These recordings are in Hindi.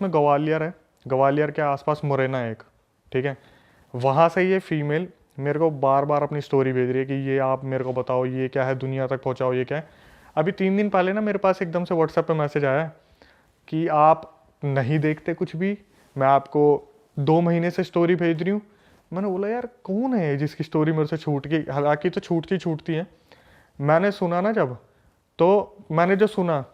में ग्वालियर है, ग्वालियर के आसपास मुरैना है एक, ठीक है। वहाँ से ये फीमेल मेरे को बार बार अपनी स्टोरी भेज रही है कि ये आप मेरे को बताओ ये क्या है, दुनिया तक पहुँचाओ ये क्या है। अभी 3 दिन पहले ना मेरे पास एकदम से व्हाट्सएप पे मैसेज आया कि आप नहीं देखते कुछ भी, मैं आपको 2 महीने से स्टोरी भेज रही हूँ। मैंने बोला यार कौन है जिसकी स्टोरी मेरे से छूट गई, हालांकि तो छूटती है। मैंने सुना ना जब, तो मैंने जो सुना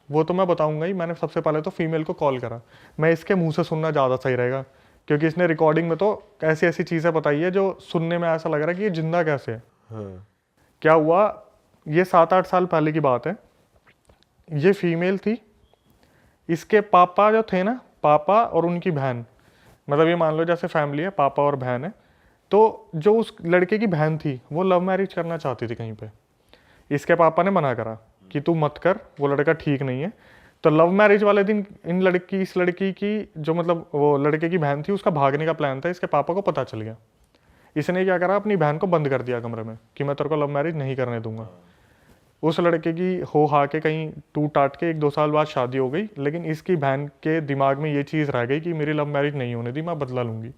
वो तो मैं बताऊंगा ही। मैंने सबसे पहले तो फीमेल को कॉल करा, मैं इसके मुंह से सुनना ज़्यादा सही रहेगा, क्योंकि इसने रिकॉर्डिंग में तो ऐसी ऐसी चीज़ें बताई है जो सुनने में ऐसा लग रहा है कि ये जिंदा कैसे है। हाँ। क्या हुआ, ये 7-8 साल पहले की बात है। ये फीमेल थी, इसके पापा जो थे ना, पापा और उनकी बहन, मतलब ये मान लो जैसे फैमिली है, पापा और बहन है। तो जो उस लड़के की बहन थी वो लव मैरिज करना चाहती थी कहीं पे। इसके पापा ने मना करा कि तू मत कर, वो लड़का ठीक नहीं है। तो लव मैरिज वाले दिन इस लड़की की जो मतलब वो लड़के की बहन थी, उसका भागने का प्लान था। इसके पापा को पता चल गया। इसने क्या करा, अपनी बहन को बंद कर दिया कमरे में कि मैं तेरे को लव मैरिज नहीं करने दूंगा। उस लड़के की हो हा के कहीं टूट टाट के 1-2 साल बाद शादी हो गई, लेकिन इसकी बहन के दिमाग में ये चीज़ रह गई कि मेरी लव मैरिज नहीं होने दी, मैं बदला लूंगी।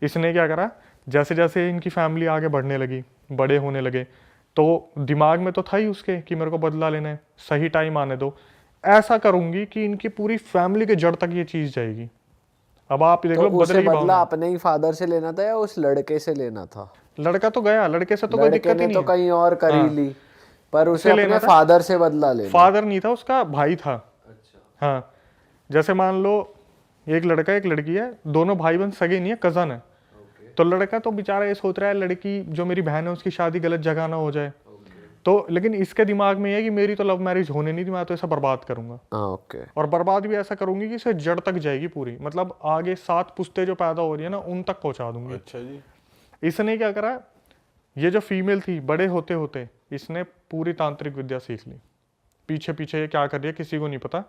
इसने क्या करा, जैसे जैसे इनकी फैमिली आगे बढ़ने लगी, बड़े होने लगे, तो दिमाग में तो था ही उसके कि मेरे को बदला लेना है, सही टाइम आने दो, ऐसा करूंगी कि इनकी पूरी फैमिली के जड़ तक ये चीज़ जाएगी। अब आप देख तो लो उसे बदले की बदला भावना। अपने ही फादर से लेना था या उस लड़के से लेना था? लड़का तो गया, लड़के से तो कोई लड़के दिक्कत ही ने नहीं तो है। कहीं और कर ही हाँ, ली, पर उसे उसे अपने लेना था। फादर से बदला लेना। फादर नहीं था, उसका भाई था। अच्छा। हाँ, जैसे मान लो एक लड़का एक लड़की है, दोनों भाई बहन सगे नहीं है, कजन है। तो लड़का तो बेचारा ये सोच रहा है लड़की जो मेरी बहन है उसकी शादी गलत जगह ना हो जाए। तो लेकिन इसके दिमाग में है कि मेरी तो लव मैरिज होने नहीं थी, मैं तो इसे बर्बाद करूंगा। ओके। और बर्बाद भी ऐसा करूंगी कि इसे जड़ तक जाएगी पूरी, मतलब आगे 7 पुश्तें जो पैदा हो रही है ना उन तक पहुंचा दूंगी। अच्छा जी। इसने क्या करा, ये जो फीमेल थी, बड़े होते होते इसने पूरी तांत्रिक विद्या सीख ली। पीछे पीछे ये क्या कर रही है किसी को नहीं पता,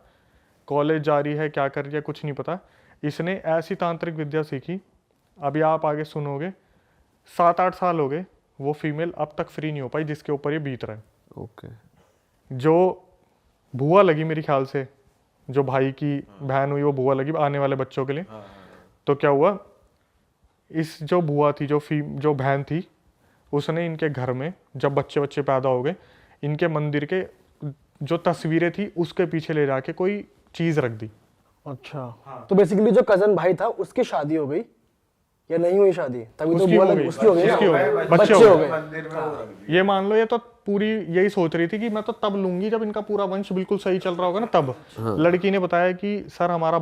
कॉलेज जा रही है, क्या कर रही है कुछ नहीं पता। इसने ऐसी तांत्रिक विद्या सीखी, अभी आप आगे सुनोगे, 7-8 साल हो गए, वो फीमेल अब तक फ्री नहीं हो पाई जिसके ऊपर ये बीत रहा है। ओके। जो बुआ लगी मेरे ख्याल से, जो भाई की बहन हुई वो बुआ लगी आने वाले बच्चों के लिए। तो क्या हुआ, इस जो बुआ थी, जो बहन थी, उसने इनके घर में जब बच्चे बच्चे पैदा हो गए, इनके मंदिर के जो तस्वीरें थी उसके पीछे ले जाके कोई चीज रख दी। अच्छा। तो बेसिकली जो कजन भाई था उसकी शादी हो गई या नहीं हुई शादी? तभी तो उसकी बुआ हो लग गई, उसकी हो गई ना, उसकी हो गई, बच्चे हो गए। ये मान लो ये तो पूरी यही सोच रही थी कि मैं तो तब लूंगी जब इनका पूरा वंश बिल्कुल सही चल रहा होगा ना तब। लड़की ने बताया कि सर हमारा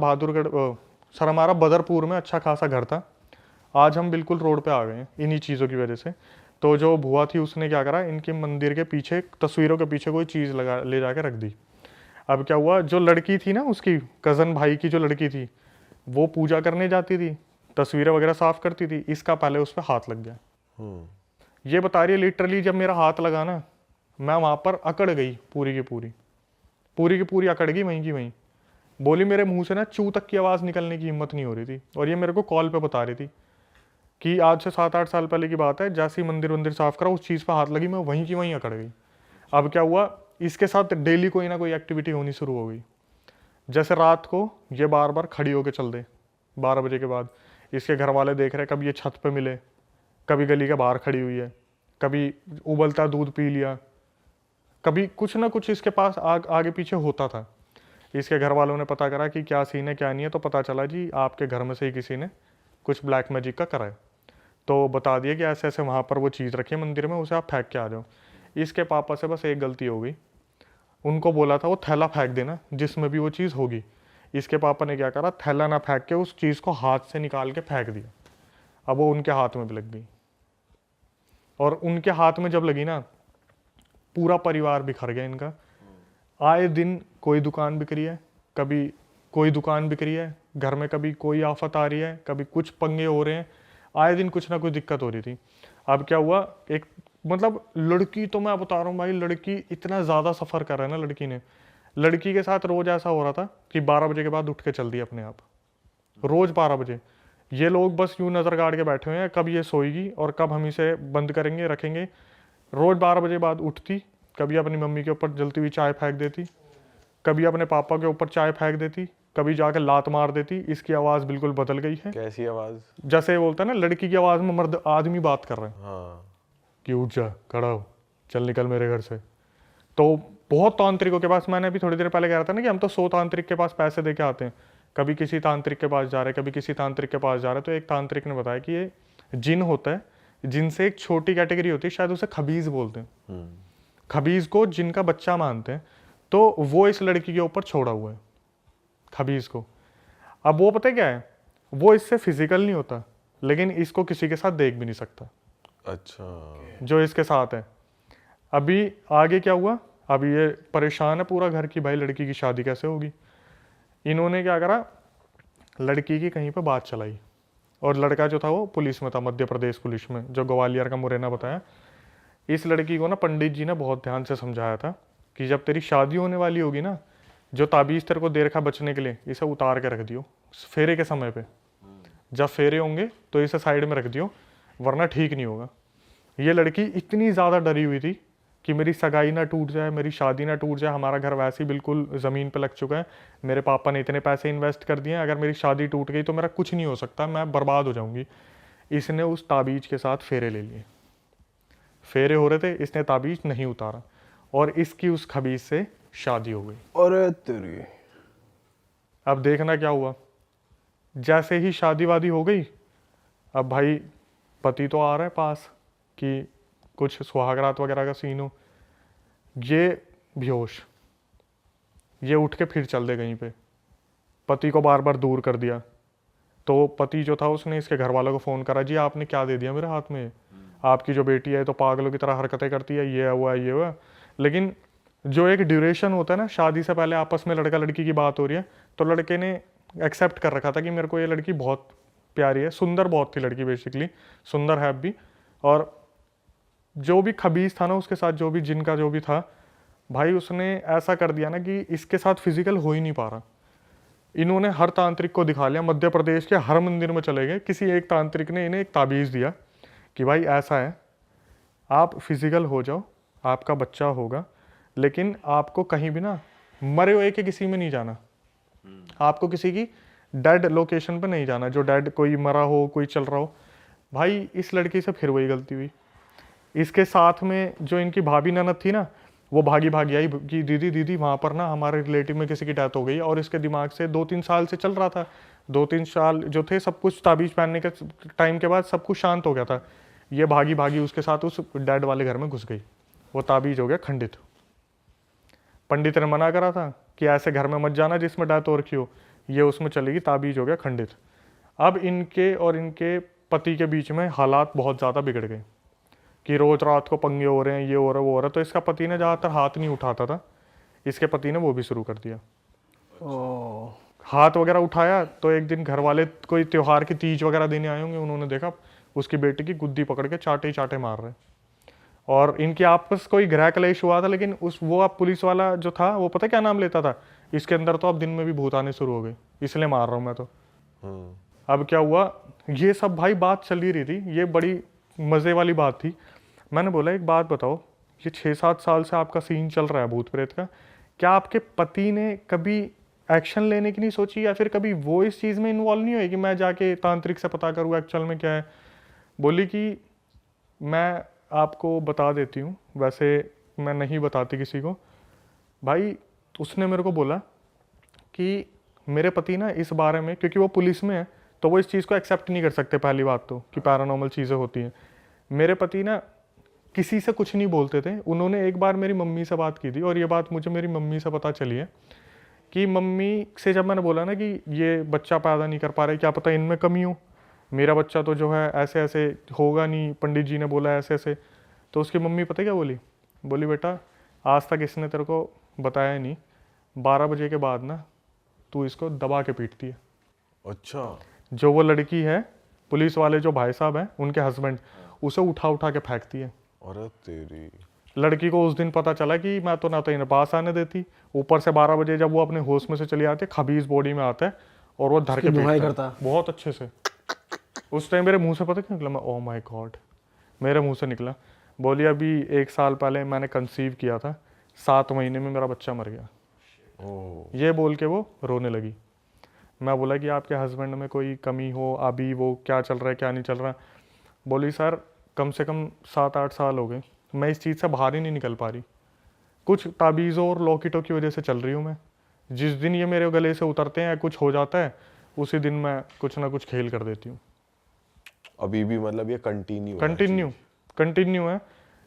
सर हमारा बदरपुर में अच्छा खासा घर था, आज हम बिल्कुल रोड पे आ गए हैं इन्हीं चीज़ों की वजह से। तो जो बुआ थी उसने क्या करा, इनके मंदिर के पीछे तस्वीरों के पीछे कोई चीज़ लगा ले जाके रख दी। अब क्या हुआ, जो लड़की थी ना उसकी कज़न भाई की जो लड़की थी, वो पूजा करने जाती थी, तस्वीरें वगैरह साफ करती थी, इसका पहले उस पर हाथ लग गया। ये बता रही है लिटरली जब मेरा हाथ लगा ना, मैं वहाँ पर अकड़ गई, पूरी की पूरी अकड़ गई वहीं की वहीं। बोली मेरे मुंह से ना चू तक की आवाज़ निकलने की हिम्मत नहीं हो रही थी। और ये मेरे को कॉल पे बता रही थी कि आज से 7-8 साल पहले की बात है, जैसे ही मंदिर साफ करा उस चीज़ पर हाथ लगी, मैं वहीं की वहीं अकड़ गई। अब क्या हुआ, इसके साथ डेली कोई ना कोई एक्टिविटी होनी शुरू हो गई। जैसे रात को ये बार बार खड़ी होकर चल दे 12 बजे के बाद, इसके घर वाले देख रहे, कभी ये छत पे मिले, कभी गली के बाहर खड़ी हुई है, कभी उबलता दूध पी लिया, कभी कुछ ना कुछ इसके पास आगे पीछे होता था। इसके घर वालों ने पता करा कि क्या सीन है क्या नहीं है, तो पता चला जी आपके घर में से ही किसी ने कुछ ब्लैक मैजिक का करा है। तो बता दिया कि ऐसे ऐसे वहाँ पर वो चीज़ रखी है मंदिर में, उसे आप फेंक के आ जाओ। इसके पापा से बस एक गलती हो गई, उनको बोला था वो थैला फेंक देना जिसमें भी वो चीज़ होगी। इसके पापा ने क्या करा, थैला ना फेंक के उस चीज़ को हाथ से निकाल के फेंक दिया। अब वो उनके हाथ में भी लग गई, और उनके हाथ में जब लगी ना, पूरा परिवार बिखर गया इनका। आए दिन कोई दुकान बिक रही है, कभी कोई दुकान बिक रही है घर में, कभी कोई आफत आ रही है, कभी कुछ पंगे हो रहे हैं, आए दिन कुछ ना कुछ दिक्कत हो रही थी। अब क्या हुआ, एक मतलब लड़की तो मैं बता रहा हूँ भाई, लड़की इतना ज़्यादा सफ़र कर रहा है ना लड़की ने। लड़की के साथ रोज़ ऐसा हो रहा था कि 12 बजे के बाद उठ के चल दी अपने आप, रोज़ 12 बजे। ये लोग बस यूँ नज़र गाड़ के बैठे हुए हैं कब ये सोएगी और कब हम इसे बंद करेंगे रखेंगे। रोज़ 12 बजे बाद उठती, कभी अपनी मम्मी के ऊपर जलती हुई चाय फेंक देती, कभी अपने पापा के ऊपर चाय फेंक देती, कभी जाकर लात मार देती, इसकी आवाज़ बिल्कुल बदल गई है। कैसी आवाज? जैसे बोलता है ना लड़की की आवाज़ में मर्द आदमी बात कर रहे हैं हाँ। कि उठ जा, खड़ा हो, चल निकल मेरे घर से। तो बहुत तांत्रिकों के पास, मैंने अभी थोड़ी देर पहले कह रहा था ना कि हम तो 100 तांत्रिक के पास पैसे दे के आते हैं, कभी किसी तांत्रिक के पास जा रहे, कभी किसी तांत्रिक के पास जा रहे। तो एक तांत्रिक ने बताया कि ये जिन होता है, जिनसे एक छोटी कैटेगरी होती है, शायद उसे खबीज बोलते हैं। खबीज को जिन का बच्चा मानते हैं, तो वो इस लड़की के ऊपर छोड़ा हुआ है, खबीज को। अब वो पता है क्या है, वो इससे फिजिकल नहीं होता, लेकिन इसको किसी के साथ देख भी नहीं सकता अच्छा। जो इसके साथ है। अभी आगे क्या हुआ, अभी ये परेशान है पूरा घर की, भाई लड़की की शादी कैसे होगी। इन्होंने क्या करा, लड़की की कहीं पे बात चलाई, और लड़का जो था वो पुलिस में था, मध्य प्रदेश पुलिस में, जो ग्वालियर का मुरैना बताया। इस लड़की को ना पंडित जी ने बहुत ध्यान से समझाया था कि जब तेरी शादी होने वाली होगी ना, जो ताबीज़ तेरे को दे रखा बचने के लिए, इसे उतार के रख दियो फेरे के समय पे। जब फेरे होंगे तो इसे साइड में रख दियो, वरना ठीक नहीं होगा। ये लड़की इतनी ज़्यादा डरी हुई थी कि मेरी सगाई ना टूट जाए, मेरी शादी ना टूट जाए, हमारा घर वैसे ही बिल्कुल ज़मीन पे लग चुका है, मेरे पापा ने इतने पैसे इन्वेस्ट कर दिए हैं, अगर मेरी शादी टूट गई तो मेरा कुछ नहीं हो सकता, मैं बर्बाद हो जाऊंगी। इसने उस ताबीज़ के साथ फेरे ले लिए, फेरे हो रहे थे, इसने ताबीज़ नहीं उतारा, और इसकी उस खबीज से शादी हो गई। अरे तेरी। अब देखना क्या हुआ, जैसे ही शादी वादी हो गई, अब भाई पति तो आ रहा है पास कि कुछ सुहागरात वगैरह का सीन हो, ये बेहोश, ये उठ के फिर चल दे कहीं पे, पति को बार बार दूर कर दिया। तो पति जो था उसने इसके घर वालों को फ़ोन करा, जी आपने क्या दे दिया मेरे हाथ में, आपकी जो बेटी है तो पागलों की तरह हरकतें करती है, ये हुआ ये हुआ। लेकिन जो एक ड्यूरेशन होता है ना, शादी से पहले आपस में लड़का लड़की की बात हो रही है, तो लड़के ने एक्सेप्ट कर रखा था कि मेरे को ये लड़की बहुत प्यारी है, सुंदर बहुत थी लड़की, बेसिकली सुंदर है भी। और जो भी खबीज था ना उसके साथ, जो भी जिनका जो भी था भाई, उसने ऐसा कर दिया ना कि इसके साथ फिजिकल हो ही नहीं पा रहा। इन्होंने हर तांत्रिक को दिखा लिया, मध्य प्रदेश के हर मंदिर में चले गए, किसी एक तांत्रिक ने इन्हें एक ताबीज़ दिया कि भाई ऐसा है, आप फिजिकल हो जाओ, आपका बच्चा होगा, लेकिन आपको कहीं भी ना मरे हुए के किसी में नहीं जाना, आपको किसी की डेड लोकेशन पे नहीं जाना, जो डेड कोई मरा हो, कोई चल रहा हो। भाई इस लड़की से फिर वही गलती हुई। इसके साथ में जो इनकी भाभी ननद थी ना, वो भागी भागी आई कि दीदी दीदी वहाँ पर ना हमारे रिलेटिव में किसी की डेथ हो गई, और इसके दिमाग से 2-3 साल से चल रहा था, 2-3 साल जो थे सब कुछ ताबीज़ पहनने के टाइम के बाद सब कुछ शांत हो गया था। ये भागी भागी उसके साथ उस डैड वाले घर में घुस गई, वो ताबीज़ हो गया खंडित। पंडित ने मना करा था कि ऐसे घर में मत जाना जिसमें डेथ हो रखी हो, ये उसमें चलेगी, ताबीज़ हो गया खंडित। अब इनके और इनके पति के बीच में हालात बहुत ज़्यादा बिगड़ गए कि रोज़ रात को पंगे हो रहे हैं, ये हो रहा है वो हो रहा है। तो इसका पति ने ज़्यादातर हाथ नहीं उठाता था, इसके पति ने वो भी शुरू कर दिया। ओ। हाथ वगैरह उठाया तो एक दिन घर वाले कोई त्योहार की तीज वगैरह देने आए होंगे, उन्होंने देखा उसकी बेटी की गुद्दी पकड़ के चाटे ही चाटे मार रहे, और इनकी आपस कोई गृह कलेश हुआ था। लेकिन वो अब पुलिस वाला जो था वो पता क्या नाम लेता था, इसके अंदर तो अब दिन में भी भूत आने शुरू हो गए, इसलिए मार रहा हूँ मैं तो। अब क्या हुआ, ये सब भाई बात चल ही रही थी, ये बड़ी मज़े वाली बात थी। मैंने बोला एक बात बताओ, ये 6-7 साल से आपका सीन चल रहा है भूत प्रेत का, क्या आपके पति ने कभी एक्शन लेने की नहीं सोची, या फिर कभी वो इस चीज़ में इन्वॉल्व नहीं हुए कि मैं जाके तांत्रिक से पता करूँ एक्चुअल में क्या है। बोली कि मैं आपको बता देती हूँ, वैसे मैं नहीं बताती किसी को। भाई उसने मेरे को बोला कि मेरे पति ना इस बारे में, क्योंकि वो पुलिस में है तो वो इस चीज़ को एक्सेप्ट नहीं कर सकते, पहली बात तो कि पैरानॉर्मल चीज़ें होती हैं। मेरे पति ना किसी से कुछ नहीं बोलते थे। उन्होंने एक बार मेरी मम्मी से बात की थी, और ये बात मुझे मेरी मम्मी से पता चली है कि मम्मी से जब मैंने बोला ना कि ये बच्चा पैदा नहीं कर पा रहे, क्या पता इनमें कमी हो, मेरा बच्चा तो जो है ऐसे ऐसे होगा नहीं, पंडित जी ने बोला ऐसे ऐसे। तो उसकी मम्मी पता क्या बोली, बोली बेटा आज तक इसने तेरे को बताया नहीं, 12 बजे के बाद ना तू इसको दबा के पीटती है। अच्छा। जो वो लड़की है, पुलिस वाले जो भाई साहब हैं उनके हस्बैंड, उसे उठा उठा के फेंकती है। अरे तेरी। लड़की को उस दिन पता चला कि मैं तो ना तो इन्हें पास आने देती, ऊपर से 12 बजे जब वो अपने होश में से चली आती है, खबीज बॉडी में आता है और वो धर के दुहाई पीटता है बहुत अच्छे से। उस टाइम मेरे मुंह से पता क्या निकला, मैं ओह माय गॉड, मेरे मुंह से निकला, बोली अभी 1 साल पहले मैंने कंसीव किया था, 7 महीने में मेरा बच्चा मर गया। ओह। ये बोल के वो रोने लगी। मैं बोला कि आपके हस्बैंड में कोई कमी हो, अभी वो क्या चल रहा है क्या नहीं चल रहा। बोली सर कम से कम 7-8 साल हो गए, मैं इस चीज़ से बाहर ही नहीं निकल पा रही। कुछ ताबीज़ों और लॉकेटों की वजह से चल रही हूँ मैं। जिस दिन ये मेरे गले से उतरते हैं या कुछ हो जाता है, उसी दिन मैं कुछ ना कुछ खेल कर देती हूँ। अभी भी मतलब ये कंटिन्यू है।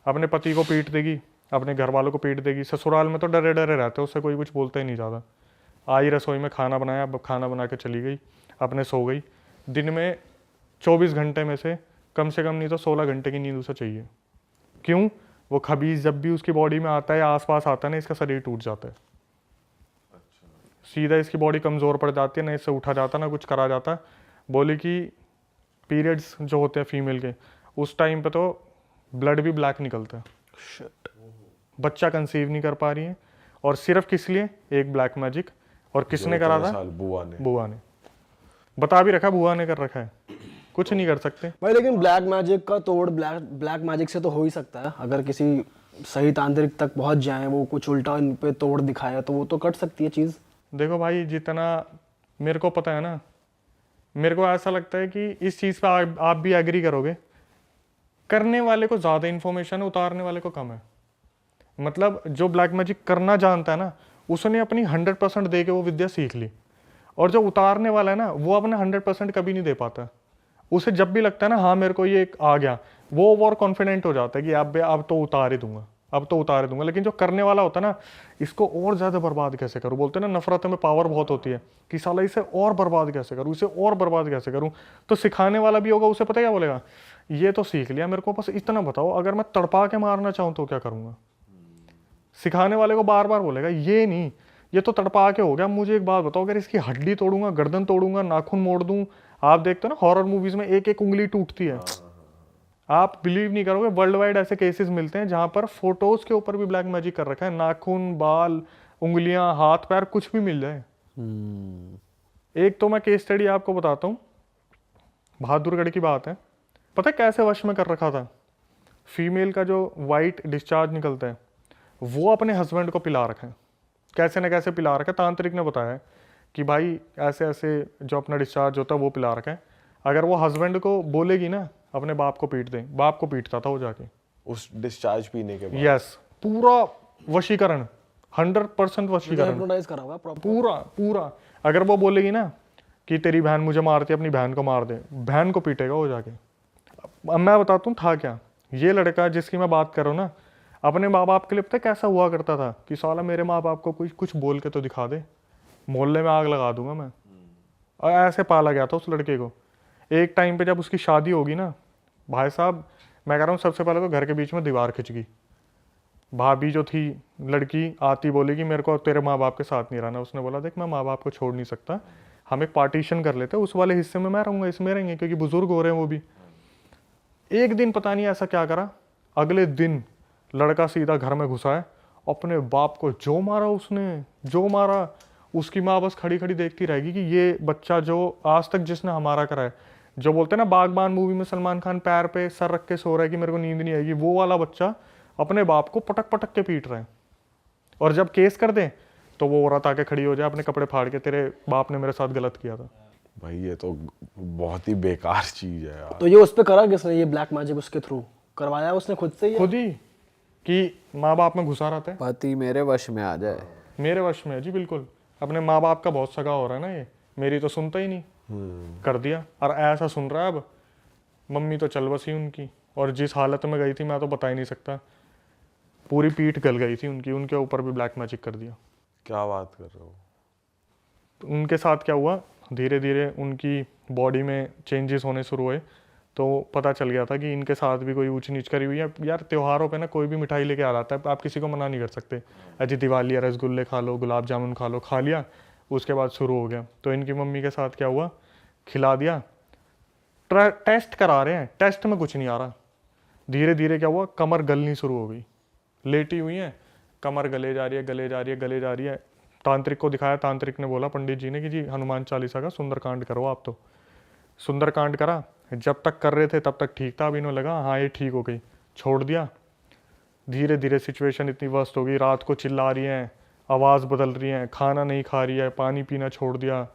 अपने पति को पीट देगी, अपने घर वालों को पीट देगी। ससुराल में तो डरे डरे रहते, उससे कोई कुछ बोलता ही नहीं ज़्यादा। आई रसोई में खाना बनाया, अब खाना बना के चली गई, अपने सो गई। दिन में 24 घंटे में से कम नहीं तो 16 घंटे की नींद उसे चाहिए। क्यों? वो खबीज जब भी उसकी बॉडी में आता है या आसपास आता है ना, इसका शरीर टूट जाता है। सीधा इसकी बॉडी कमज़ोर पड़ जाती है, ना इससे उठा जाता ना कुछ करा जाता। बोली कि पीरियड्स जो होते हैं फीमेल के, उस टाइम पे तो ब्लड भी ब्लैक निकलता है। बच्चा कंसीव नहीं कर पा रही है, और सिर्फ किस लिए? एक ब्लैक मैजिक। और किसने करा था? बुआ ने बता भी रखा, बुआ ने कर रखा है, कुछ नहीं कर सकते भाई। लेकिन ब्लैक मैजिक का तोड़ ब्लैक मैजिक से तो हो ही सकता है। अगर किसी सही तांत्रिक तक पहुंच जाए, वो कुछ उल्टा इन पे तोड़ दिखाया, तो वो तो कट सकती है चीज़। देखो भाई, जितना मेरे को पता है ना, मेरे को ऐसा लगता है कि इस चीज़ पे आप भी एग्री करोगे, करने वाले को ज़्यादा इन्फॉर्मेशन है, उतारने वाले को कम है। मतलब जो ब्लैक मैजिक करना जानता है ना, उसने अपनी 100% दे के वो विद्या सीख ली। और जो उतारने वाला है ना, वो अपना 100% कभी नहीं दे पाता। उसे जब भी लगता है ना हाँ मेरे को ये आ गया, वो ओवर कॉन्फिडेंट हो जाता है कि अब तो उतार ही दूंगा, अब तो उतार ही दूंगा। लेकिन जो करने वाला होता है ना, इसको और ज़्यादा बर्बाद कैसे करूँ, बोलते हैं ना नफरत में पावर बहुत होती है, कि साला इसे और बर्बाद कैसे करूँ, इसे और बर्बाद कैसे करूँ। तो सिखाने वाला भी होगा, उसे पता क्या बोलेगा, ये तो सीख लिया, मेरे को बस इतना बताओ, अगर मैं तड़पा के मारना चाहूँ तो क्या करूँगा। सिखाने वाले को बार बार बोलेगा ये नहीं, ये तो तड़पा के हो गया, मुझे एक बात बताओ, अगर इसकी हड्डी तोड़ूंगा, गर्दन तोड़ूंगा, नाखून मोड़ दूं। आप देखते हो ना हॉरर मूवीज में एक एक उंगली टूटती है। आप बिलीव नहीं करोगे, वर्ल्ड वाइड ऐसे केसेस मिलते हैं जहां पर फोटोज के ऊपर भी ब्लैक मैजिक कर रखा है, नाखून, बाल, उंगलियां, हाथ पैर कुछ भी मिल जाए। एक तो मैं केस स्टडी आपको बताता हूँ, बहादुरगढ़ की बात है। पता है कैसे वश में कर रखा था? फीमेल का जो वाइट डिस्चार्ज निकलता है, वो अपने हस्बैंड को पिला रखा है, कैसे न कैसे पिला रखा है। तांत्रिक ने बताया है कि भाई ऐसे ऐसे जो अपना डिस्चार्ज होता है वो पिला रखा है। अगर वो हस्बैंड को बोलेगी ना अपने बाप को पीट दे, बाप को पीटता था वो जाके उस डिस्चार्ज पीने के बाद। यस, पूरा वशीकरण, 100% वशीकरण, हिप्नोटाइज करा हुआ प्रॉपर पूरा। अगर वो बोलेगी ना कि तेरी बहन मुझे मारती है, अपनी बहन को मार दे, बहन को पीटेगा वो जाके। अब मैं बताता हूँ था क्या। ये लड़का जिसकी मैं बात कर रहा हूँ ना, अपने माँ बाप के लिए पता है कैसा हुआ करता था कि साला मेरे माँ बाप को कुछ बोल के तो दिखा दे, मोहल्ले में आग लगा दूंगा मैं। और ऐसे पाला गया था उस लड़के को। एक टाइम पे जब उसकी शादी होगी ना, भाई साहब मैं कह रहा हूँ, सबसे पहले तो घर के बीच में दीवार खिंच गई। भाभी जो थी लड़की आती, बोली कि मेरे को तेरे माँ बाप के साथ नहीं रहना। उसने बोला देख मैं माँ बाप को छोड़ नहीं सकता, हम एक पार्टीशन कर लेते, उस वाले हिस्से में मैं रहूँगा, इसमें रहेंगे, क्योंकि बुजुर्ग हो रहे हैं वो भी। एक दिन पता नहीं ऐसा क्या करा, अगले दिन लड़का सीधा घर में घुसा है, अपने बाप को जो मारा उसने, जो मारा। उसकी माँ बस खड़ी खड़ी देखती रहेगी कि ये बच्चा जो आज तक जिसने हमारा करा है, जो बोलते हैं ना बागबान मूवी में सलमान खान पैर पे सर रख के सो रहा है कि मेरे को नींद नहीं आएगी, वो वाला बच्चा अपने बाप को पटक पटक के पीट रहा है। और जब केस कर दे तो वो औरत आके खड़ी हो जाए अपने कपड़े फाड़ के, तेरे बाप ने मेरे साथ गलत किया था। भाई ये तो बहुत ही बेकार चीज है यार। तो ये उस पे करा किसने, ये ब्लैक मैजिक उसके थ्रू करवाया उसने खुद से ही? खुद ही, कि माँ बाप में घुसा रहता है। पति मेरे वश में आ जाए। मेरे वश में है जी, बिल्कुल। अपने माँ बाप का बहुत सगा हो रहा है ना ये, मेरी तो सुनता ही नहीं, कर दिया। और ऐसा सुन रहा है अब, मम्मी तो चल बसी उनकी, और जिस हालत में गई थी मैं तो बता ही नहीं सकता, पूरी पीठ गल गई थी उनकी, उनके ऊपर भी ब्लैक मैजिक कर दिया। क्या बात कर रहे हो? तो उनके साथ क्या हुआ, धीरे धीरे उनकी बॉडी में चेंजेस होने शुरू हुए, तो पता चल गया था कि इनके साथ भी कोई ऊंच नीच करी हुई है। यार त्योहारों पे ना कोई भी मिठाई लेके आ जाता है, आप किसी को मना नहीं कर सकते। अजी दिवाली है, रसगुल्ले खा लो, गुलाब जामुन खा लो, खा लिया, उसके बाद शुरू हो गया। तो इनकी मम्मी के साथ क्या हुआ, खिला दिया, टेस्ट करा रहे हैं, टेस्ट में कुछ नहीं आ रहा। धीरे धीरे क्या हुआ, कमर गलनी शुरू हो गई, लेटी हुई है, कमर गले जा रही है, गले जा रही है, गले जा रही है। तांत्रिक को दिखाया, तांत्रिक ने बोला पंडित जी ने कि जी हनुमान चालीसा का सुंदरकांड करो आप। तो सुंदरकांड करा, जब तक कर रहे थे तब तक ठीक था, अब इन्होंने लगा हाँ ये ठीक हो गई, छोड़ दिया। धीरे धीरे सिचुएशन इतनी वर्स्ट हो गई, रात को चिल्ला रही हैं, आवाज़ बदल रही है, खाना नहीं खा रही है, पानी पीना छोड़ दिया,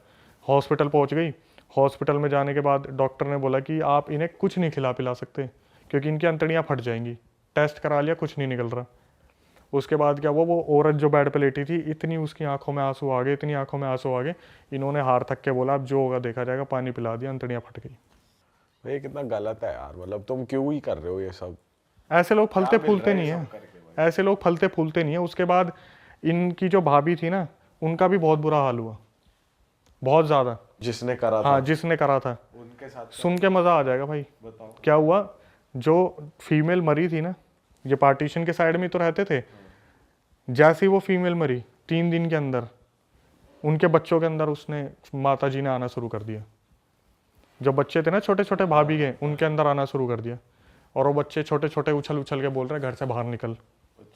हॉस्पिटल पहुंच गई। हॉस्पिटल में जाने के बाद डॉक्टर ने बोला कि आप इन्हें कुछ नहीं खिला पिला सकते क्योंकि इनकी अंतड़ियाँ फट जाएंगी। टेस्ट करा लिया, कुछ नहीं निकल रहा। उसके बाद क्या हुआ, वो औरत जो बेड पे लेटी थी, इतनी उसकी आंखों में आंसू आ गए, इतनी आंखों में आंसू आ गए, इन्होंने हार थक के बोला अब जो होगा देखा जाएगा, पानी पिला दिया, अंतड़ियाँ फट गई। ये कितना गलत है यार, मतलब तुम क्यों ही कर रहे हो ये सब? ऐसे लोग फलते फूलते नहीं है, ऐसे लोग फलते फूलते नहीं है। उसके बाद इनकी जो भाभी थी ना, उनका भी बहुत बुरा हाल हुआ, बहुत ज्यादा। जिसने करा था? हाँ, जिसने करा था। उनके साथ सुन के मजा आ जाएगा भाई। क्या हुआ, जो फीमेल मरी थी ना, ये पार्टीशन के साइड में तो रहते थे, जैसे ही वो फीमेल मरी 3 दिन के अंदर उनके बच्चों के अंदर उसने, माता जी ने आना शुरू कर दिया। जो बच्चे थे ना छोटे छोटे भाभी के, उनके अंदर आना शुरू कर दिया। और वो बच्चे छोटे छोटे उछल उछल के बोल रहे घर से बाहर निकल,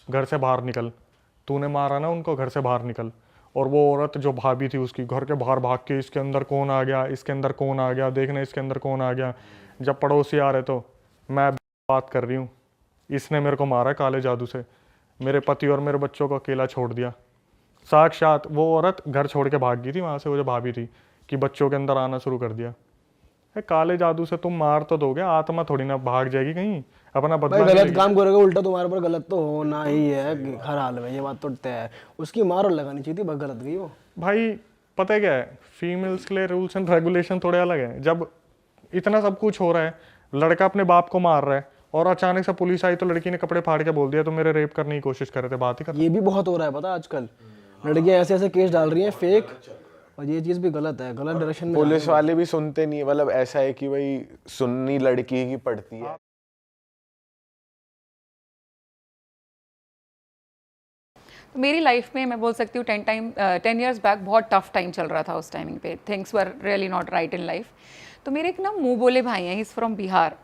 घर से बाहर निकल, तूने मारा ना उनको, घर से बाहर निकल। और वो औरत जो भाभी थी उसकी, घर के बाहर भाग के इसके अंदर कौन आ गया, इसके अंदर कौन आ गया, देखना इसके अंदर कौन आ गया। जब पड़ोसी आ रहे तो मैं बात कर रही हूँ, इसने मेरे को मारा काले जादू से, मेरे पति और मेरे बच्चों को अकेला छोड़ दिया। साक्षात वो औरत घर छोड़ के भाग गई थी वहाँ से, वो जो भाभी थी, कि बच्चों के अंदर आना शुरू कर दिया। काले जादू से तुम मार तो दोगे, आत्मा थोड़ी ना भाग जाएगी कहीं, अपना भाई बदला गलत लेगी। काम करोगे उल्टा तुम्हारे ऊपर गलत तो होना ही है हर हाल में, ये बात तो तय है। उसकी मार और लगानी चाहिए थी, बस गलत गई वो। भाई पता है क्या है, फीमेल्स के लिए रूल्स एंड रेगुलेशन थोड़े अलग है। जब इतना सब कुछ हो रहा है, लड़का अपने बाप को मार रहा है और अचानक से पुलिस आई तो लड़की ने कपड़े फाड़ के बोल दिया तो मेरे रेप करने की कोशिश कर रहे थे, बात ही कर। ये भी बहुत हो रहा है पता है आजकल, लड़कियां ऐसे ऐसे केस डाल रही हैं फेक, और ये चीज़ भी गलत है, गलत डायरेक्शन में। पुलिस वाले भी सुनते नहीं है, मतलब ऐसा है कि भाई सुन्नी लड़की ही पड़ती है। तो मेरी लाइफ में मैं बोल सकती हूँ 10 years बैक बहुत टफ टाइम चल रहा था उस टाइमिंग पे, things were really not right in life. तो मेरे एक ना मुँह बोले भाई हैं, ही इज़ फ्रॉम बिहार।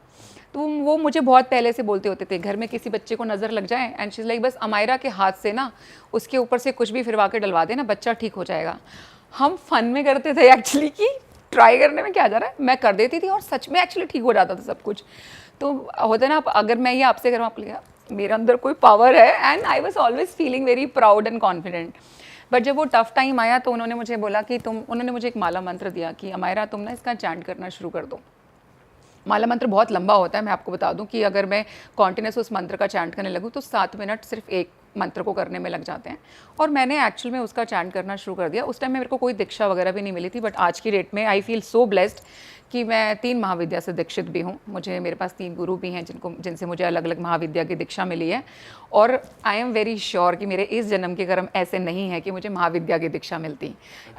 तो वो मुझे बहुत पहले से बोलते होते थे, घर में किसी बच्चे को नज़र लग जाए एंड शी इज़ लाइक बस अमायरा के हाथ से ना उसके ऊपर से कुछ भी फिरवा के डलवा देना, बच्चा ठीक हो जाएगा। हम फन में करते थे एक्चुअली कि ट्राई करने में क्या जा रहा है, मैं कर देती थी और सच में एक्चुअली ठीक हो जाता था सब कुछ। तो होता है ना, अगर मैं ये आपसे करूँ, आप लिया मेरे अंदर कोई पावर है, and I was always feeling very proud and confident. But जब वो टफ टाइम आया तो उन्होंने मुझे बोला कि उन्होंने मुझे एक माला मंत्र दिया कि अमायरा तुम ना इसका चैंट करना शुरू कर दो। माला मंत्र बहुत लंबा होता है, मैं आपको बता दूं कि अगर मैं कॉन्टिन्यूस उस मंत्र का चैंट करने लगूं तो 7 मिनट सिर्फ एक मंत्र को करने में लग जाते हैं। और मैंने एक्चुअल में उसका चैंट करना शुरू कर दिया। उस टाइम में मेरे को कोई दीक्षा वगैरह भी नहीं मिली थी, बट आज की डेट में आई फील सो ब्लेस्ड कि मैं 3 महाविद्या से दीक्षित भी हूँ। मेरे पास 3 गुरु भी हैं जिनसे मुझे अलग अलग महाविद्या की दीक्षा मिली है। और आई एम वेरी श्योर कि मेरे इस जन्म के कर्म ऐसे नहीं है कि मुझे महाविद्या की दीक्षा मिलती।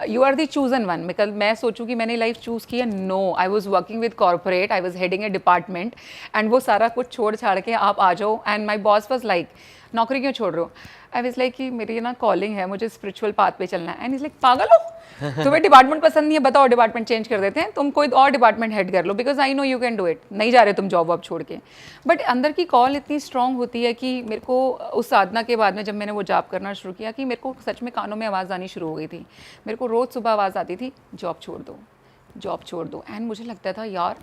You are the chosen one. कल मैं सोचूं कि मैंने लाइफ चूज़ की है, no, I was working with corporate, I was heading a department, and वो सारा कुछ छोड़ छाड़ के आप आ जाओ। And my boss was like नौकरी क्यों छोड़ रहे हो? आई वाज लाइक कि मेरी ना कॉलिंग है, मुझे स्पिरिचुअल पाथ पे चलना है। एंड इज लाइक पागल हो, तुम्हें डिपार्टमेंट पसंद नहीं है, बताओ डिपार्टमेंट चेंज कर देते हैं, तुम कोई और डिपार्टमेंट हेड कर लो, because I know you can do it. नहीं जा रहे तुम जॉब वॉब छोड़ के। बट अंदर की कॉल इतनी स्ट्रांग होती है कि मेरे को उस साधना के बाद में जब मैंने वो जॉब करना शुरू किया कि मेरे को सच में कानों में आवाज़ आनी शुरू हो गई थी। मेरे को रोज़ सुबह आवाज़ आती थी, जॉब छोड़ दो, जॉब छोड़ दो। एंड मुझे लगता था यार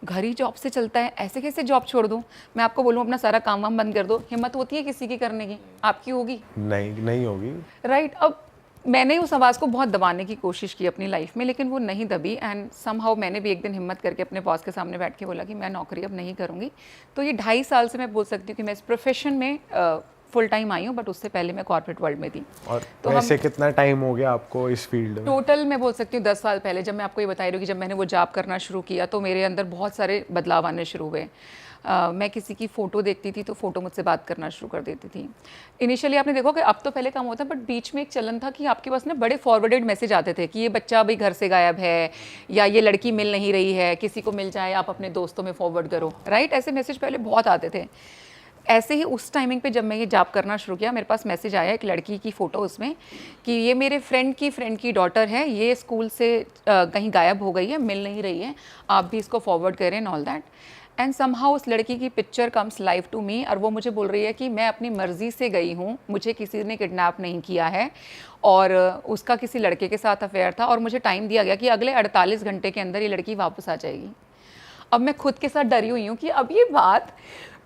घर ही जॉब से चलता है, ऐसे कैसे जॉब छोड़ दूँ? मैं आपको बोलूँ अपना सारा काम वाम बंद कर दो, हिम्मत होती है किसी की करने की? आपकी होगी? नहीं होगी। राइट। अब मैंने उस आवाज़ को बहुत दबाने की कोशिश की अपनी लाइफ में, लेकिन वो नहीं दबी। एंड समहाउ मैंने भी एक दिन हिम्मत करके अपने बॉस के सामने बैठ के बोला कि मैं नौकरी अब नहीं करूँगी। तो ये 2.5 साल से मैं बोल सकती हूँ कि मैं इस प्रोफेशन में फुल टाइम आई हूँ, बट उससे पहले मैं कॉर्पोरेट वर्ल्ड में थी। और तो वैसे कितना टाइम हो गया आपको इस फील्ड में? टोटल मैं बोल सकती हूँ 10 साल पहले, जब मैं आपको ये बता रही हूँ कि जब मैंने वो जॉब करना शुरू किया तो मेरे अंदर बहुत सारे बदलाव आने शुरू हुए। मैं किसी की फ़ोटो देखती थी तो फ़ोटो मुझसे बात करना शुरू कर देती थी। इनिशियली आपने देखो कि अब तो पहले कम होता, बट बीच में एक चलन था कि आपके पास ना बड़े फॉरवर्डेड मैसेज आते थे कि ये बच्चा अभी घर से गायब है, या ये लड़की मिल नहीं रही है, किसी को मिल जाए आप अपने दोस्तों में फॉरवर्ड करो। राइट, ऐसे मैसेज पहले बहुत आते थे। ऐसे ही उस टाइमिंग पे जब मैं ये जॉब करना शुरू किया, मेरे पास मैसेज आया एक लड़की की फ़ोटो उसमें कि ये मेरे फ्रेंड की डॉटर है, ये स्कूल से कहीं गायब हो गई है, मिल नहीं रही है, आप भी इसको फॉरवर्ड करें and all that. And somehow उस लड़की की picture comes live to me, और वो मुझे बोल रही है कि मैं अपनी मर्ज़ी से गई हूँ, मुझे किसी ने किडनैप नहीं किया है, और उसका किसी लड़के के साथ अफेयर था, और मुझे टाइम दिया गया कि अगले 48 घंटे के अंदर ये लड़की वापस आ जाएगी। अब मैं खुद के साथ डरी हुई हूँ कि अब ये बात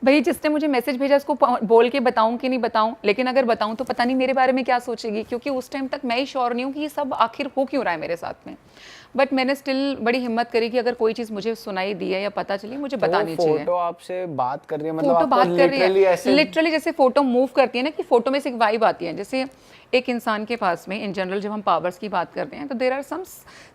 भाई जिसने मुझे मैसेज भेजा उसको बोल के बताऊं कि नहीं बताऊं, लेकिन अगर बताऊं तो पता नहीं मेरे बारे में क्या सोचेगी, क्योंकि उस टाइम तक मैं ही श्योर नहीं हूँ कि ये सब आखिर हो क्यों रहा है मेरे साथ में। बट मैंने स्टिल बड़ी हिम्मत करी कि अगर कोई चीज़ मुझे सुनाई दी है या पता चली मुझे बतानी चाहिए। फोटो आपसे बात कर रही है, मतलब फोटो आपको बात कर रही लिटरली है, ऐसे लिटरली जैसे फोटो मूव करती है ना, कि फोटो में से एक वाइब आती है। जैसे एक इंसान के पास में इन जनरल जब हम पावर्स की बात करते हैं तो देर आर सम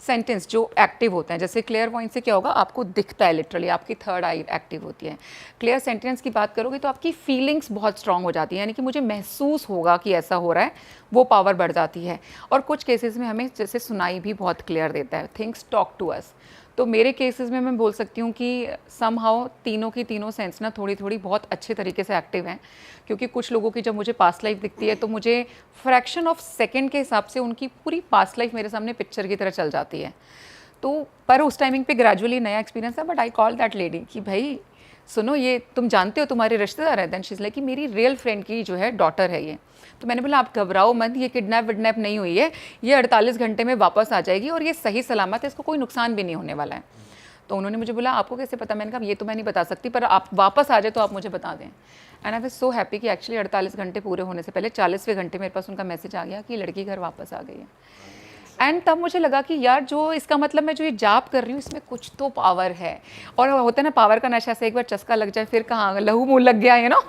सेंटेंस जो एक्टिव होते हैं। जैसे क्लियर पॉइंट से क्या होगा, आपको दिखता है, लिटरली आपकी थर्ड आई एक्टिव होती है। क्लियर सेंटेंस की बात करोगे तो आपकी फीलिंग्स बहुत स्ट्रांग हो जाती है, यानी कि मुझे महसूस होगा कि ऐसा हो रहा है, वो पावर बढ़ जाती है। और कुछ केसेस में हमें जैसे सुनाई भी बहुत क्लियर देता है, थिंग्स टॉक टू अस। तो मेरे केसेस में मैं बोल सकती हूँ कि समहाउ तीनों की तीनों सेंस ना थोड़ी थोड़ी बहुत अच्छे तरीके से एक्टिव हैं। क्योंकि कुछ लोगों की जब मुझे पास्ट लाइफ दिखती है तो मुझे फ्रैक्शन ऑफ सेकंड के हिसाब से उनकी पूरी पास्ट लाइफ मेरे सामने पिक्चर की तरह चल जाती है। तो पर उस टाइमिंग पे ग्रेजुअली नया एक्सपीरियंस है, but I call that lady कि भाई सुनो, ये तुम जानते हो तुम्हारे रिश्तेदार है? देन शी इज़ लाइक कि मेरी रियल फ्रेंड की जो है डॉटर है ये। तो मैंने बोला आप घबराओ मत, ये किडनैप विडनैप नहीं हुई है, ये 48 घंटे में वापस आ जाएगी और ये सही सलामत है, इसको कोई नुकसान भी नहीं होने वाला है। तो उन्होंने मुझे बोला आपको कैसे पता? मैंने कहा ये तो मैं नहीं बता सकती, पर आप वापस आ जाए तो आप मुझे बता दें। And I was so happy कि एक्चुअली 48 घंटे पूरे होने से पहले 40वें घंटे मेरे पास उनका मैसेज आ गया कि लड़की घर वापस आ गई है। एंड तब मुझे लगा कि यार जो इसका मतलब मैं जो ये जाप कर रही हूँ इसमें कुछ तो पावर है। और होता है ना पावर का नशा से एक बार चस्का लग जाए फिर कहाँ लहू मुँह लग गया है ना।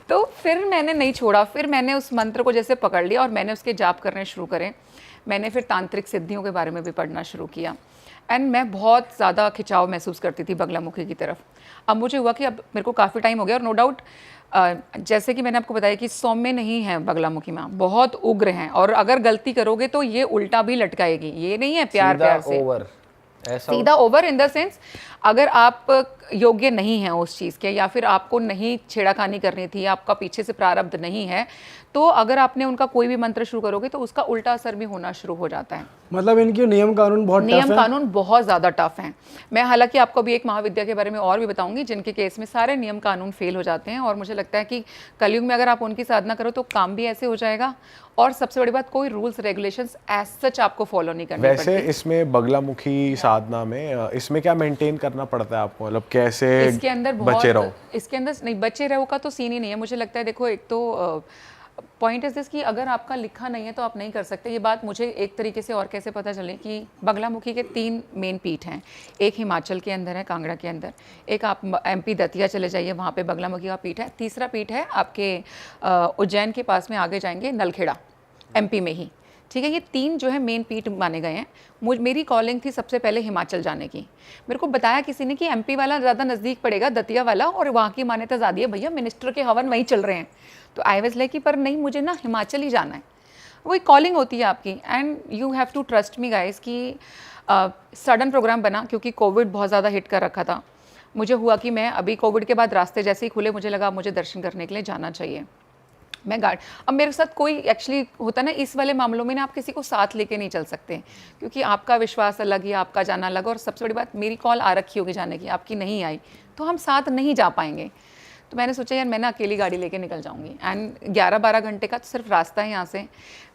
तो फिर मैंने नहीं छोड़ा, फिर मैंने उस मंत्र को जैसे पकड़ लिया और मैंने उसके जाप करने शुरू करे। मैंने फिर तांत्रिक सिद्धियों के बारे में भी पढ़ना शुरू किया। एंड मैं बहुत ज़्यादा खिंचाव महसूस करती थी बगलामुखी की तरफ। अब मुझे हुआ कि अब मेरे को काफ़ी टाइम हो गया और नो डाउट जैसे कि मैंने आपको बताया कि सौम्य नहीं है बगलामुखी माँ, बहुत उग्र हैं और अगर गलती करोगे तो ये उल्टा भी लटकाएगी। ये नहीं है प्यार प्यार से ओवर, ऐसा सीधा ओवर इन द सेंस अगर आप योग्य नहीं हैं उस चीज़ के, या फिर आपको नहीं छेड़ाखानी करनी थी, आपका पीछे से प्रारब्ध नहीं है, तो अगर आपने उनका कोई भी मंत्र शुरू करोगे तो उसका उल्टा असर भी होना शुरू हो जाता है। मतलब इनके नियम कानून बहुत टफ नियम है। कानून बहुत ज़्यादा टफ हैं। मैं हालांकि आपको अभी एक महाविद्या के बारे में और भी बताऊंगी जिनके केस में सारे नियम कानून फेल हो जाते हैं, और मुझे लगता है कि कलयुग में अगर आप उनकी साधना करो तो काम भी ऐसे हो जाएगा, और सबसे बड़ी बात कोई रूल्स रेगुलेशंस एज सच आपको फॉलो नहीं करनी वैसे पड़ती। इसमें बगलामुखी साधना में इसमें क्या मेंटेन करना पड़ता है आपको, मतलब कैसे इसके अंदर बहुत बचे रहो? इसके अंदर नहीं बचे रहो का तो सीन ही नहीं है। मुझे लगता है देखो, एक तो पॉइंट इज दिस कि अगर आपका लिखा नहीं है तो आप नहीं कर सकते। ये बात मुझे एक तरीके से और कैसे पता चले कि बगलामुखी के 3 मेन पीठ हैं। एक हिमाचल के अंदर है, कांगड़ा के अंदर, एक आप MP दतिया चले जाइए, वहाँ पे बगलामुखी का पीठ है, तीसरा पीठ है आपके उज्जैन के पास में आगे जाएंगे नलखेड़ा, MP में ही, ठीक है। ये 3 जो है मेन पीठ माने गए हैं। मेरी कॉलिंग थी सबसे पहले हिमाचल जाने की। मेरे को बताया किसी ने कि MP वाला ज़्यादा नज़दीक पड़ेगा, दतिया वाला, और वहाँ की मान्यता ज़्यादा है, भैया मिनिस्टर के हवन वहीं चल रहे हैं। तो आई वाज लाइक कि पर नहीं, मुझे ना हिमाचल ही जाना है। वही कॉलिंग होती है आपकी, and you have to trust me guys कि सडन प्रोग्राम बना क्योंकि कोविड बहुत ज़्यादा हिट कर रखा था। मुझे हुआ कि मैं अभी कोविड के बाद रास्ते जैसे ही खुले, मुझे लगा मुझे दर्शन करने के लिए जाना चाहिए। मैं अब मेरे साथ कोई एक्चुअली होता ना इस वाले मामलों में ना, आप किसी को साथ लेके नहीं चल सकते क्योंकि आपका विश्वास अलग है, आपका जाना अलग, और सबसे बड़ी बात मेरी कॉल आ रखी होगी जाने की, आपकी नहीं आई तो हम साथ नहीं जा पाएंगे। तो मैंने सोचा यार मैं ना अकेली गाड़ी लेके निकल जाऊंगी, एंड 11-12 घंटे का तो सिर्फ रास्ता है यहाँ से।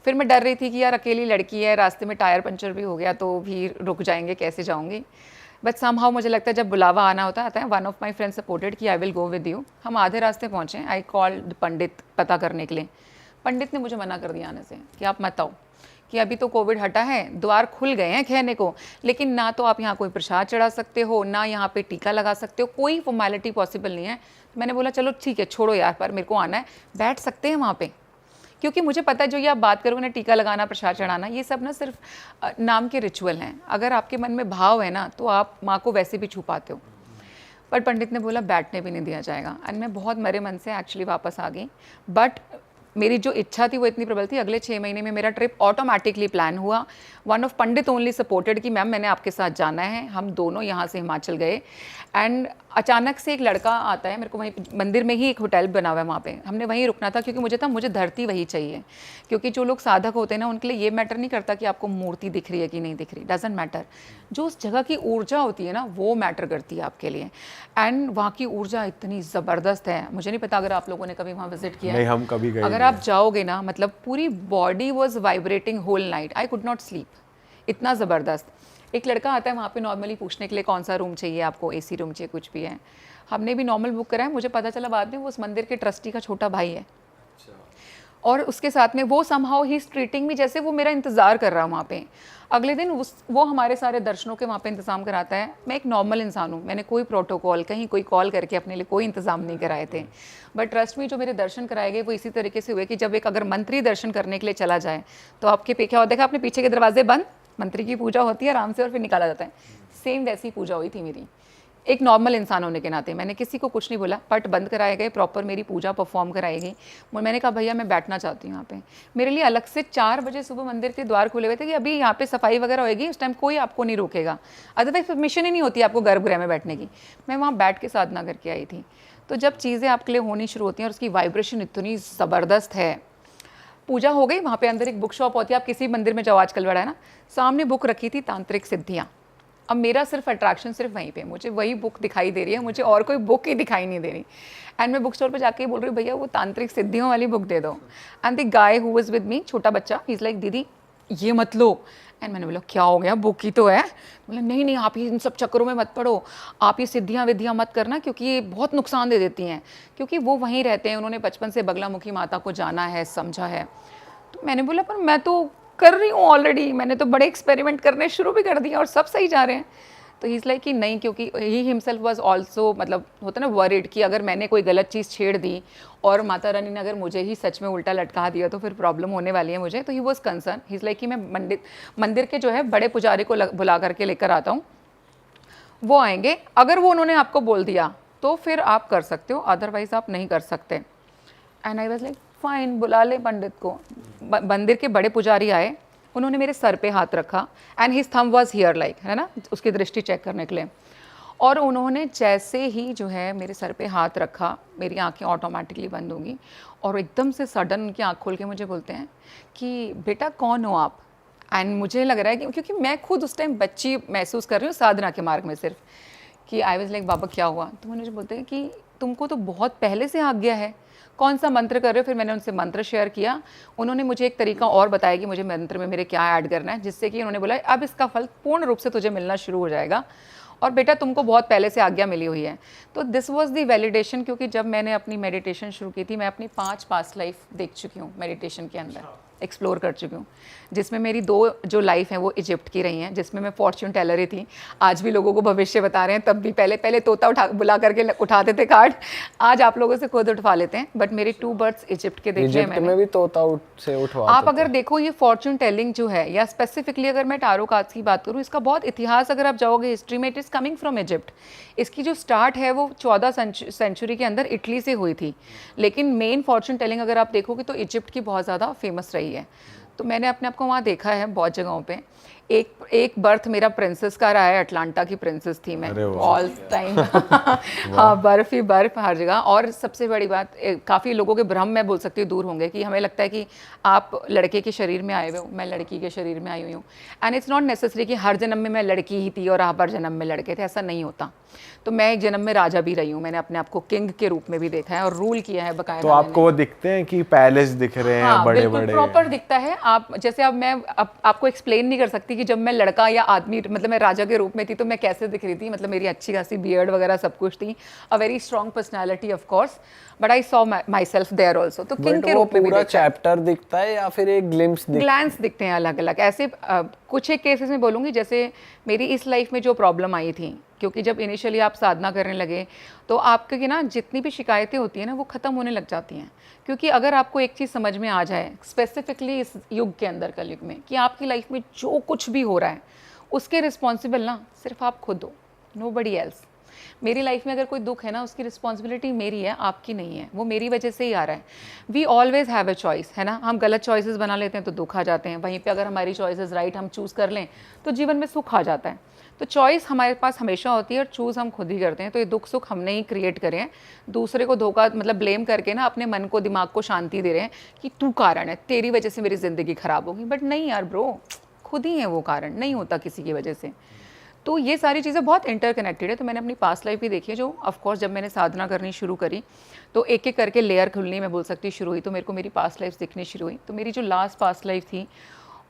फिर मैं डर रही थी कि यार अकेली लड़की है, रास्ते में टायर पंचर भी हो गया तो भी रुक जाएंगे, कैसे जाऊँगी। बट समहाउ मुझे लगता है जब बुलावा आना होता है, one of my friend supported कि I will go with you. हम आधे रास्ते पहुँचे, आई कॉल्ड पंडित पता करने के लिए। पंडित ने मुझे मना कर दिया आने से कि आप मत आओ, कि अभी तो कोविड हटा है, द्वार खुल गए हैं कहने को, लेकिन ना तो आप यहाँ कोई प्रसाद चढ़ा सकते हो, ना यहाँ पे टीका लगा सकते हो, कोई फॉर्मेलिटी पॉसिबल नहीं है। तो मैंने बोला चलो ठीक है छोड़ो यार, पर मेरे को आना है, बैठ सकते हैं वहाँ पे, क्योंकि मुझे पता है जो ये आप बात करोगे ना, टीका लगाना, प्रसाद चढ़ाना, ये सब ना सिर्फ नाम के रिचुअल हैं। अगर आपके मन में भाव है ना तो आप माँ को वैसे भी छुपाते हो। पर पंडित ने बोला बैठने भी नहीं दिया जाएगा, एंड मैं बहुत मरे मन से एक्चुअली वापस आ गई। बट मेरी जो इच्छा थी वो इतनी प्रबल थी, अगले 6 महीने में मेरा ट्रिप ऑटोमेटिकली प्लान हुआ। One of Pandit only supported कि मैम मैंने आपके साथ जाना है। हम दोनों यहाँ से हिमाचल गए, एंड अचानक से एक लड़का आता है, मेरे को वहीं मंदिर में ही एक होटल बना हुआ है वहाँ पे, हमने वहीं रुकना था क्योंकि मुझे धरती वही चाहिए। क्योंकि जो लोग साधक होते हैं ना, उनके लिए ये मैटर नहीं करता कि आपको मूर्ति दिख रही है कि नहीं दिख रही, डजेंट मैटर। जो उस जगह की ऊर्जा होती है ना, वो मैटर करती है आपके लिए। एंड वहाँ की ऊर्जा इतनी ज़बरदस्त है, मुझे नहीं पता अगर आप लोगों ने कभी वहाँ विजिट किया है। नहीं, हम कभी गए अगर आप जाओगे ना, मतलब पूरी body was vibrating whole night, I could not sleep, इतना ज़बरदस्त। एक लड़का आता है वहाँ पे नॉर्मली पूछने के लिए कौन सा रूम चाहिए आपको, AC रूम चाहिए, कुछ भी है। हमने भी नॉर्मल बुक करा है, मुझे पता चला बाद में वो उस मंदिर के ट्रस्टी का छोटा भाई है। और उसके साथ में वो समहाउ ही इज ट्रीटिंग मी जैसे वो मेरा इंतज़ार कर रहा है वहाँ पे। अगले दिन वो हमारे सारे दर्शनों के वहाँ पे इंतज़ाम कराता है। मैं एक नॉर्मल इंसान हूँ, मैंने कोई प्रोटोकॉल कहीं कोई कॉल करके अपने लिए कोई इंतज़ाम नहीं कराए थे, बट ट्रस्ट में जो मेरे दर्शन कराए गए वो इसी तरीके से हुए कि जब एक अगर मंत्री दर्शन करने के लिए चला जाए तो आपके क्या होता है, आपने पीछे के दरवाजे बंद, मंत्री की पूजा होती है आराम से और फिर निकाला जाता है। सेम वैसी पूजा हुई थी मेरी, एक नॉर्मल इंसान होने के नाते। मैंने किसी को कुछ नहीं बोला, पट बंद कराए गए, प्रॉपर मेरी पूजा परफॉर्म कराई गई। मैंने कहा भैया मैं बैठना चाहती हूँ यहाँ पे। मेरे लिए अलग से 4 बजे सुबह मंदिर के द्वार खुले हुए थे कि अभी यहाँ पे सफाई वगैरह होएगी, उस टाइम कोई आपको नहीं रोकेगा, अदरवाइज परमिशन ही नहीं होती आपको गर्भगृह में बैठने की। मैं वहाँ बैठ के साधना करके आई थी। तो जब चीज़ें आपके लिए होनी शुरू होती हैं और उसकी वाइब्रेशन इतनी ज़बरदस्त है। पूजा हो गई, वहाँ पे अंदर एक बुक शॉप होती है, आप किसी मंदिर में जाओ आजकल बड़ा है ना, सामने बुक रखी थी तांत्रिक सिद्धियाँ। अब मेरा सिर्फ अट्रैक्शन सिर्फ वहीं पे, मुझे वही बुक दिखाई दे रही है, मुझे और कोई बुक ही दिखाई नहीं दे रही। एंड मैं बुक स्टोर पे जाके बोल रही हूँ भैया वो तांत्रिक सिद्धियों वाली बुक दे दो। And the guy who was with me, छोटा बच्चा, ही इज़ लाइक दीदी ये मत लो। एंड मैंने बोला क्या हो गया, बुक ही तो है। बोला नहीं नहीं आप ये इन सब चक्करों में मत पढ़ो, आप ये सिद्धियाँ विद्धियाँ मत करना क्योंकि ये बहुत नुकसान दे देती हैं। क्योंकि वो वहीं रहते हैं, उन्होंने बचपन से बगलामुखी माता को जाना है, समझा है। तो मैंने बोला पर मैं तो कर रही हूँ ऑलरेडी, मैंने तो बड़े एक्सपेरिमेंट करने शुरू भी कर दिए और सब सही जा रहे हैं। तो ही इज़ लाइक कि नहीं, क्योंकि ही हिमसेल्फ वाज आल्सो मतलब होता ना वरिड कि अगर मैंने कोई गलत चीज़ छेड़ दी और माता रानी ने अगर मुझे ही सच में उल्टा लटका दिया तो फिर प्रॉब्लम होने वाली है मुझे। तो he was concern, he is like कि मैं मंदिर के जो है बड़े पुजारी को बुला करके लेकर आता हूँ, वो आएंगे, अगर वो उन्होंने आपको बोल दिया तो फिर आप कर सकते हो, अदरवाइज़ आप नहीं कर सकते। And I was like fine, बुला ले पंडित को। मंदिर के बड़े पुजारी आए, उन्होंने मेरे सर पे हाथ रखा and his thumb was here like, है ना, उसकी दृष्टि चेक करने के लिए। और उन्होंने जैसे ही जो है मेरे सर पे हाथ रखा, मेरी आंखें ऑटोमेटिकली बंद होंगी और एकदम से सडन उनकी आँख खोल के मुझे बोलते हैं कि बेटा कौन हो आप। एंड मुझे लग रहा है कि क्योंकि मैं खुद उस टाइम बच्ची महसूस कर रही हूँ साधना के मार्ग में सिर्फ, कि आई वाज लाइक बाबा क्या हुआ। तो मुझे बोलते हैं कि तुमको तो बहुत पहले से आज्ञा है, कौन सा मंत्र कर रहे हो। फिर मैंने उनसे मंत्र शेयर किया, उन्होंने मुझे एक तरीका और बताया कि मुझे मंत्र में मेरे क्या ऐड करना है, जिससे कि उन्होंने बोला अब इसका फल पूर्ण रूप से तुझे मिलना शुरू हो जाएगा और बेटा तुमको बहुत पहले से आज्ञा मिली हुई है। तो दिस वाज द वैलिडेशन, क्योंकि जब मैंने अपनी मेडिटेशन शुरू की थी, मैं अपनी 5 पास्ट लाइफ देख चुकी हूँ मेडिटेशन के अंदर, एक्सप्लोर कर चुकी हूँ, जिसमें मेरी 2 जो लाइफ हैं वो इजिप्ट की रही हैं, जिसमें मैं फॉर्च्यून टेलर ही थी। आज भी लोगों को भविष्य बता रहे हैं, तब भी पहले तोता बुला करके उठाते थे कार्ड, आज आप लोगों से खुद उठवा लेते हैं। बट मेरे 2 बर्ड्स इजिप्ट के देखे हैं इजिप्ट मैंने। में भी तोता से उठवा आप अगर देखो ये फॉर्च्यून टेलिंग जो है, या स्पेसिफिकली अगर मैं टारो कार्ड्स की बात करूँ, इसका बहुत इतिहास अगर आप जाओगे हिस्ट्री में, it is coming from Egypt. इसकी जो स्टार्ट है वो 14 सेंचुरी के अंदर इटली से हुई थी, लेकिन मेन फॉर्च्यून टेलिंग अगर आप देखोगे तो इजिप्ट की बहुत ज़्यादा फेमस रही है। तो मैंने अपने आप को वहाँ देखा है बहुत जगहों पे। एक बर्थ मेरा प्रिंसेस का रहा है, अटलांटा की प्रिंसेस थी मैं ऑल टाइम। हाँ, बर्फ ही बर्फ हर जगह। और सबसे बड़ी बात, काफ़ी लोगों के भ्रम मैं बोल सकती हूँ दूर होंगे कि हमें लगता है कि आप लड़के के शरीर में आए हुए हो, मैं लड़की के शरीर में आई हुई हूँ। एंड इट्स नॉट नेसेसरी कि हर जन्म में मैं लड़की ही थी और आप हर जन्म में लड़के थे, ऐसा नहीं होता। तो मैं एक जन्म में राजा भी रही हूँ, मैंने अपने आप को किंग के रूप में भी देखा है और रूल किया है बकायदा। तो आपको वो दिखते हैं कि पैलेस दिख रहे हैं, हाँ, बड़े बिल्कुल बड़े प्रॉपर दिखता है। आप जैसे अब मैं आपको एक्सप्लेन नहीं कर सकती कि जब मैं लड़का या आदमी, मतलब मैं राजा के रूप में थी तो मैं कैसे दिख रही थी। मतलब मेरी अच्छी खासी बियर्ड वगैरह सब कुछ थी, a very strong personality of course, but I saw myself there also. तो किंग के रूप में भी पूरा चैप्टर दिखता है या फिर एक ग्लिम्स ग्लैंस दिखते हैं अलग अलग। ऐसे कुछ एक केसेस में बोलूँगी, जैसे मेरी इस लाइफ में जो प्रॉब्लम आई थी, क्योंकि जब इनिशियली आप साधना करने लगे तो आपके कि ना जितनी भी शिकायतें होती हैं ना वो ख़त्म होने लग जाती हैं। क्योंकि अगर आपको एक चीज़ समझ में आ जाए, स्पेसिफिकली इस युग के अंदर, कलयुग में, कि आपकी लाइफ में जो कुछ भी हो रहा है उसके रिस्पॉन्सिबल ना सिर्फ आप खुद हो, नोबडी एल्स। मेरी लाइफ में अगर कोई दुख है ना, उसकी रिस्पॉन्सिबिलिटी मेरी है, आपकी नहीं है, वो मेरी वजह से ही आ रहा है। We always have a choice, है ना। हम गलत चॉइसेस बना लेते हैं तो दुख आ जाते हैं, वहीं पे अगर हमारी चॉइसेस राइट हम चूज़ कर लें तो जीवन में सुख आ जाता है। तो चॉइस हमारे पास हमेशा होती है और चूज़ हम खुद ही करते हैं। तो ये दुख सुख हमने ही क्रिएट करे हैं, दूसरे को धोखा मतलब ब्लेम करके ना अपने मन को, दिमाग को शांति दे रहे हैं कि तू कारण है, तेरी वजह से मेरी ज़िंदगी ख़राब होगी। बट नहीं यार ब्रो, खुद ही है वो कारण, नहीं होता किसी की वजह से। तो ये सारी चीज़ें बहुत इंटरकनेक्टेड है। तो मैंने अपनी पास्ट लाइफ भी देखी है, जो ऑफकोर्स जब मैंने साधना करनी शुरू करी तो एक एक करके लेयर खुलनी, मैं बोल सकती शुरू हुई, तो मेरे को मेरी पास्ट लाइफ दिखनी शुरू हुई। तो मेरी जो लास्ट पास्ट लाइफ थी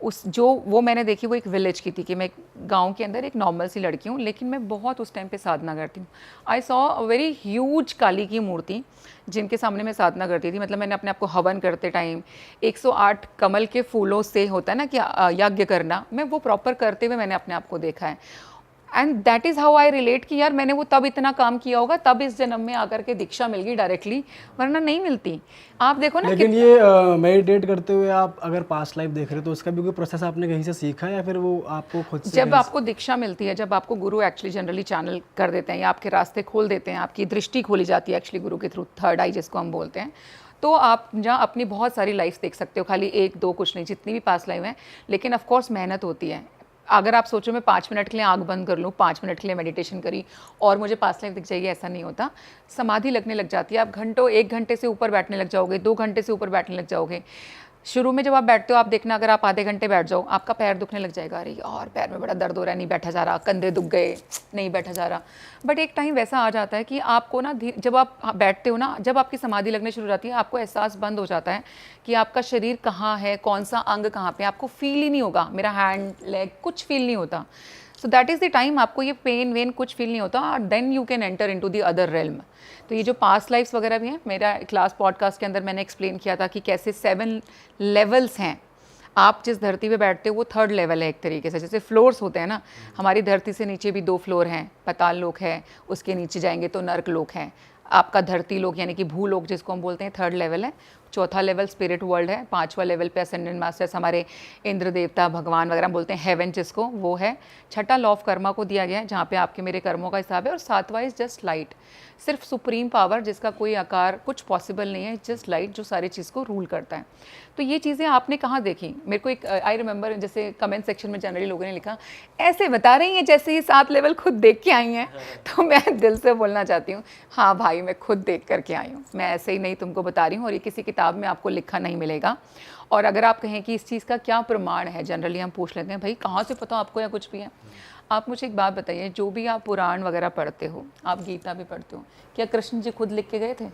उस जो वो मैंने देखी वो एक विलेज की थी कि मैं गांव के अंदर एक नॉर्मल सी लड़की हूँ, लेकिन मैं बहुत उस टाइम पे साधना करती हूँ। I saw a very huge Kali की मूर्ति जिनके सामने मैं साधना करती थी। मतलब मैंने अपने आप को हवन करते टाइम 108 कमल के फूलों से होता है ना कि यज्ञ करना, मैं वो प्रॉपर करते हुए मैंने अपने आप को देखा है। And that is how I relate कि यार मैंने वो तब इतना काम किया होगा, तब इस जन्म में आकर के दीक्षा मिल गई डायरेक्टली, वरना नहीं मिलती। आप देखो ना लेकिन ये मेडिटेट करते हुए आप अगर पास्ट लाइफ देख रहे हो तो उसका भी कोई प्रोसेस आपने कहीं से सीखा है या फिर वो आपको खुद से जब आपको दीक्षा मिलती है, जब आपको गुरु एक्चुअली जनरली चैनल कर देते हैं या आपके रास्ते खोल देते हैं, आपकी दृष्टि खोली जाती है एक्चुअली गुरु के थ्रू, थर्ड आई जिसको हम बोलते हैं, तो आप जहाँ अपनी बहुत सारी लाइफ देख सकते हो, खाली एक दो कुछ नहीं, जितनी भी पास्ट लाइफ है। लेकिन ऑफ कोर्स मेहनत होती है। अगर आप सोचो मैं 5 मिनट के लिए आंख बंद कर लूँ, 5 मिनट के लिए मेडिटेशन करी और मुझे पास्ट लाइफ दिख जाएगी, ऐसा नहीं होता। समाधि लगने लग जाती है, आप घंटों 1 घंटे से ऊपर बैठने लग जाओगे, 2 घंटे से ऊपर बैठने लग जाओगे। शुरू में जब आप बैठते हो, आप देखना अगर आप आधे घंटे बैठ जाओ, आपका पैर दुखने लग जाएगा, अरे यार पैर में बड़ा दर्द हो रहा है, नहीं बैठा जा रहा, कंधे दुख गए, नहीं बैठा जा रहा। बट एक टाइम वैसा आ जाता है कि आपको ना जब आप बैठते हो ना, जब आपकी समाधि लगने शुरू हो जाती है, आपको एहसास बंद हो जाता है कि आपका शरीर कहाँ है, कौन सा अंग कहाँ पे, आपको फील ही नहीं होगा, मेरा हैंड लेग कुछ फील नहीं होता। So that is the time आपको ये पेन वेन कुछ फील नहीं होता, और then you can enter into the other realm. तो ये जो पास्ट लाइफ्स वगैरह भी हैं, मेरा क्लास पॉडकास्ट के अंदर मैंने एक्सप्लेन किया था कि कैसे 7 लेवल्स हैं। आप जिस धरती पे बैठते हो वो 3rd लेवल है एक तरीके से, जैसे फ्लोर्स होते हैं ना, हमारी धरती से नीचे भी 2 फ्लोर हैं, पाताल लोक है, उसके नीचे जाएंगे तो नर्क लोक है। आपका धरती लोक यानी कि भूलोक जिसको हम बोलते हैं 3rd लेवल है। 4था लेवल स्पिरिट वर्ल्ड है। 5वां लेवल पे असेंडेंट मास्टर्स हमारे इंद्र देवता भगवान वगैरह बोलते हैं, हेवन जिसको, वो है। 6ठा लॉ ऑफ कर्मा को दिया गया है जहाँ पे आपके मेरे कर्मों का हिसाब है। और 7वां इज जस्ट लाइट, सिर्फ सुप्रीम पावर जिसका कोई आकार कुछ पॉसिबल नहीं है, जस्ट लाइट जो सारी चीज़ को रूल करता है। तो ये चीज़ें आपने कहाँ देखी? मेरे को एक आई रिमेंबर जैसे कमेंट सेक्शन में जनरली लोगों ने लिखा ऐसे बता रही हैं जैसे ही 7 लेवल खुद देख के आई हैं। तो मैं दिल से बोलना चाहती हूँ, हाँ भाई मैं खुद देख करके आई हूँ, मैं ऐसे ही नहीं तुमको बता रही हूँ, और ये किसी किताब में आपको लिखा नहीं मिलेगा। और अगर आप कहें कि इस चीज़ का क्या प्रमाण है, जनरली हम पूछ लेते हैं भाई कहाँ से पता आपको या कुछ भी है। आप मुझे एक बात बताइए, जो भी आप पुराण वगैरह पढ़ते हो, आप गीता भी पढ़ते हो, क्या कृष्ण जी खुद लिख के गए थे?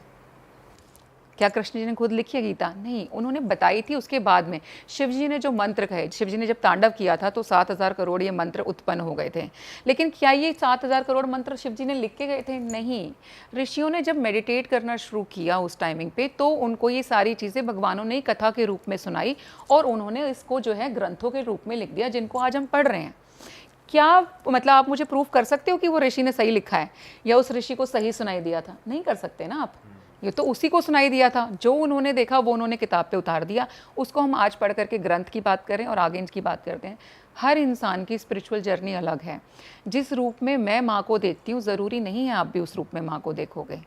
क्या कृष्ण जी ने खुद लिखी है गीता? नहीं, उन्होंने बताई थी उसके बाद में। शिव जी ने जो मंत्र कहे, शिव जी ने जब तांडव किया था तो 7000 करोड़ ये मंत्र उत्पन्न हो गए थे। लेकिन क्या ये 7000 करोड़ मंत्र शिव जी ने लिख के गए थे? नहीं। ऋषियों ने जब मेडिटेट करना शुरू किया उस टाइमिंग पे, तो उनको ये सारी चीज़ें भगवानों ने कथा के रूप में सुनाई और उन्होंने इसको जो है ग्रंथों के रूप में लिख दिया, जिनको आज हम पढ़ रहे हैं। क्या मतलब आप मुझे प्रूफ कर सकते हो कि वो ऋषि ने सही लिखा है या उस ऋषि को सही सुनाई दिया था? नहीं कर सकते ना आप। ये तो उसी को सुनाई दिया था, जो उन्होंने देखा वो उन्होंने किताब पे उतार दिया, उसको हम आज पढ़ करके ग्रंथ की बात करें और आगे इनकी बात करते हैं। हर इंसान की स्पिरिचुअल जर्नी अलग है। जिस रूप में मैं माँ को देखती हूँ, ज़रूरी नहीं है आप भी उस रूप में माँ को देखोगे।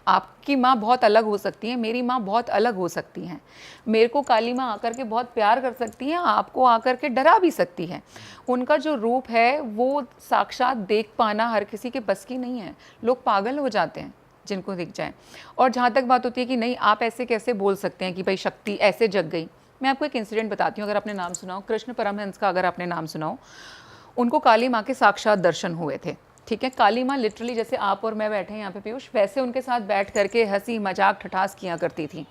आपकी माँ बहुत अलग हो सकती है, मेरी माँ बहुत अलग हो सकती हैं। मेरे को काली माँ आकर के बहुत प्यार कर सकती हैं, आपको आकर के डरा भी सकती है। उनका जो रूप है वो साक्षात देख पाना हर किसी के बस की नहीं है। लोग पागल हो जाते हैं जिनको दिख जाए। और जहाँ तक बात होती है कि नहीं आप ऐसे कैसे बोल सकते हैं कि भाई शक्ति ऐसे जग गई, मैं आपको एक इंसिडेंट बताती हूँ। अगर आपने नाम सुनाओ, कृष्ण परमहंस का अगर आपने नाम सुनाओ, उनको काली माँ के साक्षात दर्शन हुए थे। ठीक है, काली माँ लिटरली जैसे आप और मैं बैठे हैं यहाँ पे पीयूष, वैसे उनके साथ बैठ करके हंसी मजाक ठठास किया करती थी।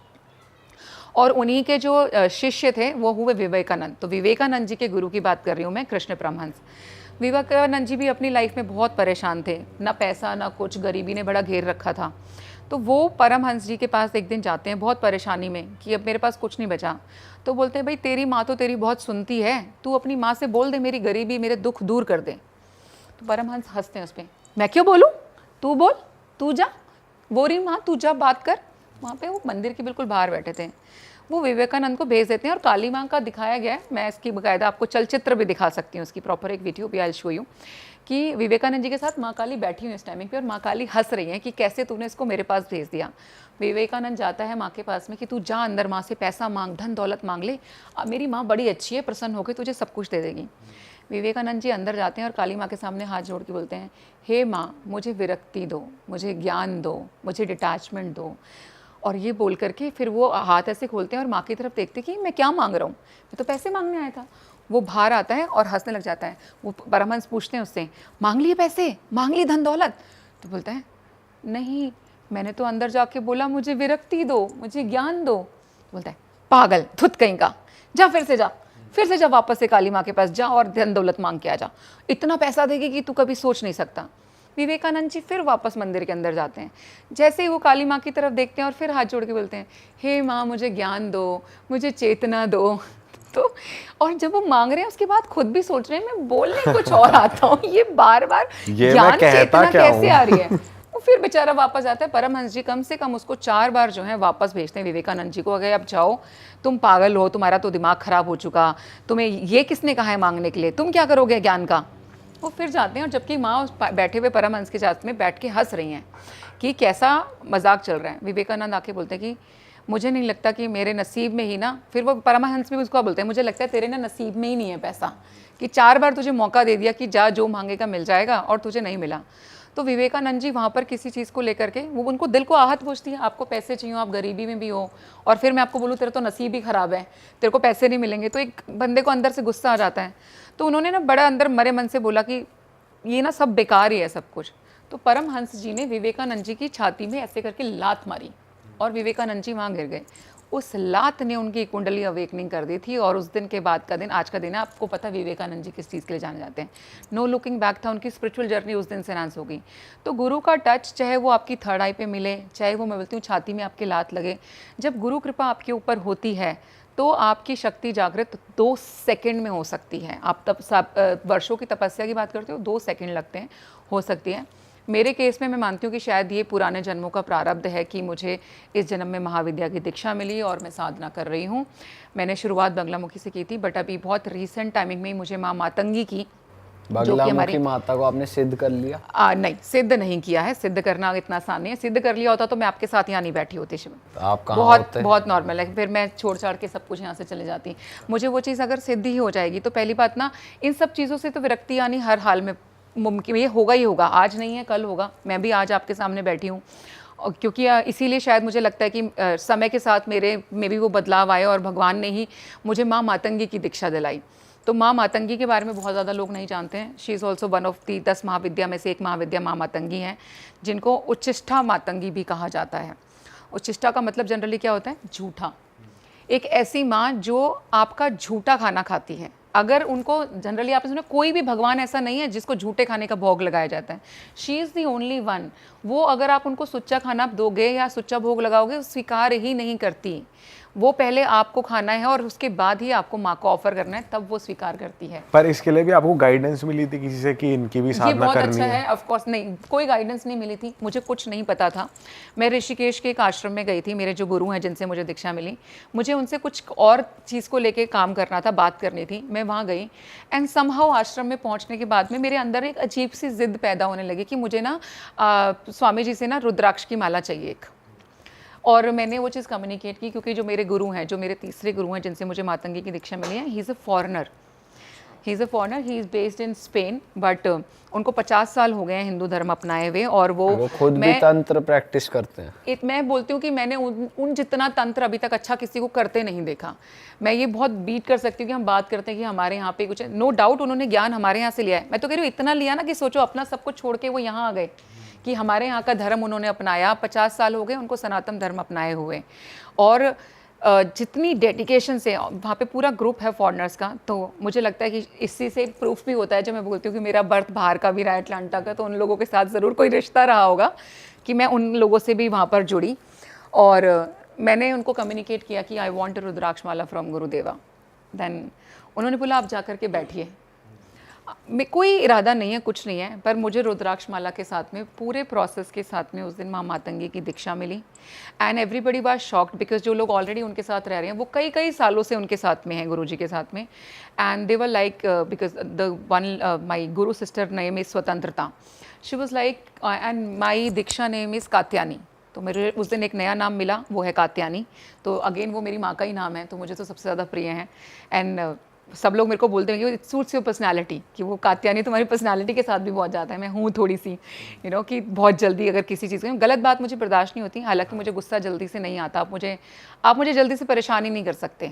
और उन्हीं के जो शिष्य थे वो हुए विवेकानंद। तो विवेकानंद जी के गुरु की बात कर रही हूँ मैं, कृष्ण परमहंस। विवेकानंद जी भी अपनी लाइफ में बहुत परेशान थे, ना पैसा ना कुछ, गरीबी ने बड़ा घेर रखा था। तो वो परमहंस जी के पास एक दिन जाते हैं बहुत परेशानी में कि अब मेरे पास कुछ नहीं बचा। तो बोलते हैं भाई तेरी माँ तो तेरी बहुत सुनती है, तू अपनी माँ से बोल दे मेरी गरीबी मेरे दुख दूर कर दे। तो परमहंस हंसते हैं उस पर, मैं क्यों बोलूँ, तू बोल, तू जा, बोरी माँ तू जा बात कर। वहाँ पे वो मंदिर के बिल्कुल बाहर बैठे थे। वो विवेकानंद को भेज देते हैं और काली माँ का दिखाया गया है। मैं इसकी बाकायदा आपको चलचित्र भी दिखा सकती हूँ, उसकी प्रॉपर एक वीडियो भी आई शो यू, कि विवेकानंद जी के साथ माँ काली बैठी हुई इस टाइमिंग पे और माँ काली हंस रही है कि कैसे तूने इसको मेरे पास भेज दिया। विवेकानंद जाता है माँ के पास में कि तू जा अंदर माँ से पैसा मांग, धन दौलत मांग ले, मेरी माँ बड़ी अच्छी है, प्रसन्न होकर तुझे सब कुछ दे देगी। विवेकानंद जी अंदर जाते हैं और काली माँ के सामने हाथ जोड़ के बोलते हैं, हे माँ मुझे विरक्ति दो, मुझे ज्ञान दो, मुझे डिटैचमेंट दो। और ये बोल करके फिर वो हाथ ऐसे खोलते हैं और माँ की तरफ देखते कि मैं क्या मांग रहा हूँ, मैं तो पैसे मांगने आया था। वो बाहर आता है और हंसने लग जाता है। वो परमहंस पूछते हैं उससे, मांग लिए पैसे, मांग ली धन दौलत? तो बोलता है नहीं, मैंने तो अंदर जाके बोला मुझे विरक्ति दो, मुझे ज्ञान दो। तो बोलता है पागल धुत कहीं का, जा फिर से जा, फिर से जब वापस से काली माँ के पास जा और धन दौलत मांग के आ जा, इतना पैसा देगी कि तू कभी सोच नहीं सकता। विवेकानंद जी फिर वापस मंदिर के अंदर जाते हैं, जैसे ही वो काली माँ की तरफ देखते हैं और फिर हाथ जोड़ के बोलते हैं, हे माँ मुझे ज्ञान दो, मुझे चेतना दो। तो और जब वो मांग रहे हैं उसके बाद खुद भी सोच रहे हैं मैं बोलने कुछ और आता हूँ, ये बार बार ये ज्ञान मैं कहता चेतना क्या कैसे हूँ? आ रही है। वो फिर बेचारा वापस आता है। परमहंस जी कम से कम उसको 4 बार जो है वापस भेजते हैं विवेकानंद जी को, अगर आप जाओ, तुम पागल हो, तुम्हारा तो दिमाग खराब हो चुका, तुम्हें ये किसने कहा है मांगने के लिए, तुम क्या करोगे ज्ञान का। वो फिर जाते हैं और जबकि माँ उस बैठे हुए परमहंस के साथ में बैठ के हंस रही हैं कि कैसा मजाक चल रहा है। विवेकानंद आके बोलते हैं कि मुझे नहीं लगता कि मेरे नसीब में ही ना, फिर वो परमहंस भी उसको बोलते हैं मुझे लगता है तेरे ना नसीब में ही नहीं है पैसा, कि 4 बार तुझे मौका दे दिया कि जा जो मांगेगा मिल जाएगा और तुझे नहीं मिला। तो विवेकानंद जी वहाँ पर किसी चीज़ को लेकर के वो उनको दिल को आहत पहुँचती है, आपको पैसे चाहिए, आप गरीबी में भी हो और फिर मैं आपको बोलूँ तेरा तो नसीब ही ख़राब है, तेरे को पैसे नहीं मिलेंगे, तो एक बंदे को अंदर से गुस्सा आ जाता है। तो उन्होंने ना बड़ा अंदर मरे मन से बोला कि ये ना सब बेकार ही है सब कुछ। तो परमहंस जी ने विवेकानंद जी की छाती में ऐसे करके लात मारी और विवेकानंद जी वहाँ गिर गए। उस लात ने उनकी कुंडली अवेकनिंग कर दी थी और उस दिन के बाद का दिन आज का दिन है। आपको पता विवेकानंद जी किस चीज़ के लिए जाने जाते हैं, नो लुकिंग बैक था, उनकी स्पिरिचुअल जर्नी उस दिन से एनहांस हो गई। तो गुरु का टच, चाहे वो आपकी थर्ड आई पे मिले, चाहे वो मैं बोलती हूँ छाती में आपके लात लगे, जब गुरु कृपा आपके ऊपर होती है तो आपकी शक्ति जागृत 2 सेकंड में हो सकती है। आप तब वर्षों की तपस्या की बात करते हो, 2 सेकंड लगते हैं, हो सकती है। मेरे केस में मैं मानती हूँ कि शायद ये पुराने जन्मों का प्रारब्ध है कि मुझे इस जन्म में महाविद्या की दीक्षा मिली और मैं साधना कर रही हूँ। मैंने शुरुआत बंगलामुखी से की थी, बट अभी बहुत रीसेंट टाइमिंग में ही मुझे माँ मातंगी की, जो कि हमारी बगलामुखी माता को आपने सिद्ध कर लिया? नहीं, सिद्ध नहीं किया है। सिद्ध करना इतना आसान नहीं है। सिद्ध कर लिया होता तो मैं आपके साथ यहाँ नहीं बैठी होती शिव। तो आप कहाँ बहुत होते? बहुत नॉर्मल है, फिर मैं छोड़ छाड़ के सब कुछ यहाँ से चले जाती। मुझे वो चीज़ अगर सिद्ध ही हो जाएगी तो पहली बात ना, इन सब चीज़ों से तो विरक्ति आनी हर हाल में मुमकिन, ये होगा ही होगा, आज नहीं है कल होगा। मैं भी आज आपके सामने बैठी हूँ क्योंकि इसीलिए शायद मुझे लगता है कि समय के साथ मेरे में भी वो बदलाव आए और भगवान ने ही मुझे माँ मातंगी की दीक्षा दिलाई। तो माँ मातंगी के बारे में बहुत ज़्यादा लोग नहीं जानते हैं। She is also one of the 10 महाविद्या में से एक महाविद्या माँ मातंगी है, जिनको उच्चिष्ठा मातंगी भी कहा जाता है। उच्चिष्ठा का मतलब जनरली क्या होता है? झूठा। एक ऐसी माँ जो आपका झूठा खाना खाती है। अगर उनको जनरली आपने सुना, कोई भी भगवान ऐसा नहीं है जिसको झूठे खाने का भोग लगाया जाता है। She is the only one. वो अगर आप उनको सुच्चा खाना दोगे या सुच्चा भोग लगाओगे, स्वीकार ही नहीं करती। वो पहले आपको खाना है और उसके बाद ही आपको माँ को ऑफर करना है, तब वो स्वीकार करती है। पर इसके लिए भी आपको गाइडेंस मिली थी किसी से कि इनकी भी ये साधना बहुत करनी अच्छा है? है। ऑफ कोर्स नहीं, कोई गाइडेंस नहीं मिली थी, मुझे कुछ नहीं पता था। मैं ऋषिकेश के एक आश्रम में गई थी, मेरे जो गुरु हैं जिनसे मुझे दीक्षा मिली, मुझे उनसे कुछ और चीज़ को लेके काम करना था, बात करनी थी। मैं वहाँ गई एंड समहाउ आश्रम में पहुँचने के बाद में मेरे अंदर एक अजीब सी जिद पैदा होने लगी कि मुझे ना स्वामी जी से ना रुद्राक्ष की माला चाहिए एक। और मैंने वो चीज़ कम्युनिकेट की क्योंकि जो मेरे गुरु हैं, जो मेरे तीसरे गुरु हैं जिनसे मुझे मातंगी की दीक्षा मिली है, he is a foreigner, he is based in Spain, but उनको 50 साल हो गए हैं हिंदू धर्म अपनाए हुए। और वो खुद भी तंत्र प्रैक्टिस करते हैं। मैं बोलती हूँ कि मैंने उन जितना तंत्र अभी तक अच्छा किसी को करते नहीं देखा। मैं ये बहुत बीट कर सकती हूँ कि हम बात करते हैं कि हमारे यहाँ पे कुछ, नो डाउट उन्होंने ज्ञान हमारे यहाँ से लिया है। मैं तो कह रही हूँ इतना लिया ना कि सोचो अपना सब कुछ छोड़ के वो यहाँ आ गए कि हमारे यहाँ का धर्म उन्होंने अपनाया। 50 साल हो गए उनको सनातन धर्म अपनाए हुए। और जितनी डेडिकेशन से वहाँ पे पूरा ग्रुप है फॉरेनर्स का, तो मुझे लगता है कि इसी से प्रूफ भी होता है जब मैं बोलती हूँ कि मेरा बर्थ बाहर का भी रहा है, अटलांटा का, तो उन लोगों के साथ ज़रूर कोई रिश्ता रहा होगा कि मैं उन लोगों से भी वहाँ पर जुड़ी। और मैंने उनको कम्युनिकेट किया कि I want rudraksha mala from Gurudeva. देन उन्होंने बोला आप जा कर के बैठिए। मैं कोई इरादा नहीं है, कुछ नहीं है, पर मुझे रुद्राक्ष माला के साथ में पूरे प्रोसेस के साथ में उस दिन माँ मातंगी की दीक्षा मिली। And everybody was shocked because जो लोग ऑलरेडी उनके साथ रह रहे हैं वो कई कई सालों से उनके साथ में हैं, गुरुजी के साथ में। And they were like because the one my guru sister name is Swatantrata, she was like, and my diksha name is Katyani. तो मेरे उस दिन एक नया नाम मिला, वो है कात्यानी। तो अगेन वो मेरी माँ का ही नाम है, तो मुझे तो सबसे ज़्यादा प्रिय है। एंड सब लोग मेरे को बोलते हैं कि इट सूट्स योर पर्सनालिटी, कि वो कात्यानी तुम्हारी पर्सनालिटी के साथ भी बहुत जाता है। मैं हूँ थोड़ी सी कि बहुत जल्दी अगर किसी चीज़ की गलत बात मुझे बर्दाश्त नहीं होती। हालांकि मुझे गुस्सा जल्दी से नहीं आता। आप मुझे जल्दी से परेशान ही नहीं कर सकते।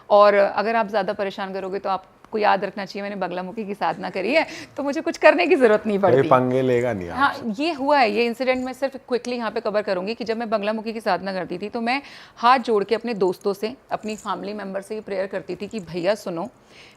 और अगर आप ज़्यादा परेशान करोगे तो आप आपको याद रखना चाहिए मैंने बगलामुखी की साधना करी है, तो मुझे कुछ करने की जरूरत नहीं कोई पड़ती। पंगे लेगा नहीं हाँ, ये हुआ है, ये इंसिडेंट मैं सिर्फ क्विकली यहाँ पे कवर करूंगी कि जब मैं बगलामुखी की साधना करती थी तो मैं हाथ जोड़ के अपने दोस्तों से, अपनी फैमिली मेम्बर से ये प्रेयर करती थी कि भैया सुनो,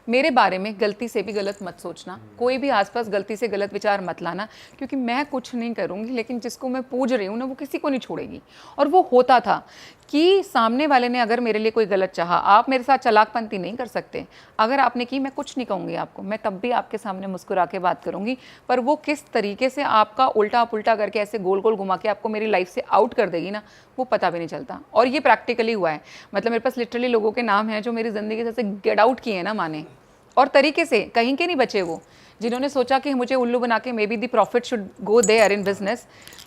मेरे बारे में गलती से भी गलत मत सोचना, कोई भी आसपास गलती से गलत विचार मत लाना, क्योंकि मैं कुछ नहीं करूँगी लेकिन जिसको मैं पूज रही हूँ ना वो किसी को नहीं छोड़ेगी। और वो होता था कि सामने वाले ने अगर मेरे लिए कोई गलत चाहा, आप मेरे साथ चालाकपंती नहीं कर सकते, अगर आपने की मैं कुछ नहीं कहूँगी आपको, मैं तब भी आपके सामने मुस्कुरा के बात करूँगी, पर वो किस तरीके से आपका उल्टा पुल्टा करके ऐसे गोल गोल घुमा के आपको मेरी लाइफ से आउट कर देगी ना, वो पता भी नहीं चलता। और ये प्रैक्टिकली हुआ है, मतलब मेरे पास लिटरली लोगों के नाम हैं जो मेरी ज़िंदगी से ऐसे गेट आउट किए हैं ना माने, और तरीके से कहीं के नहीं बचे वो, जिन्होंने सोचा कि मुझे उल्लू बना के maybe the profit should go there in business,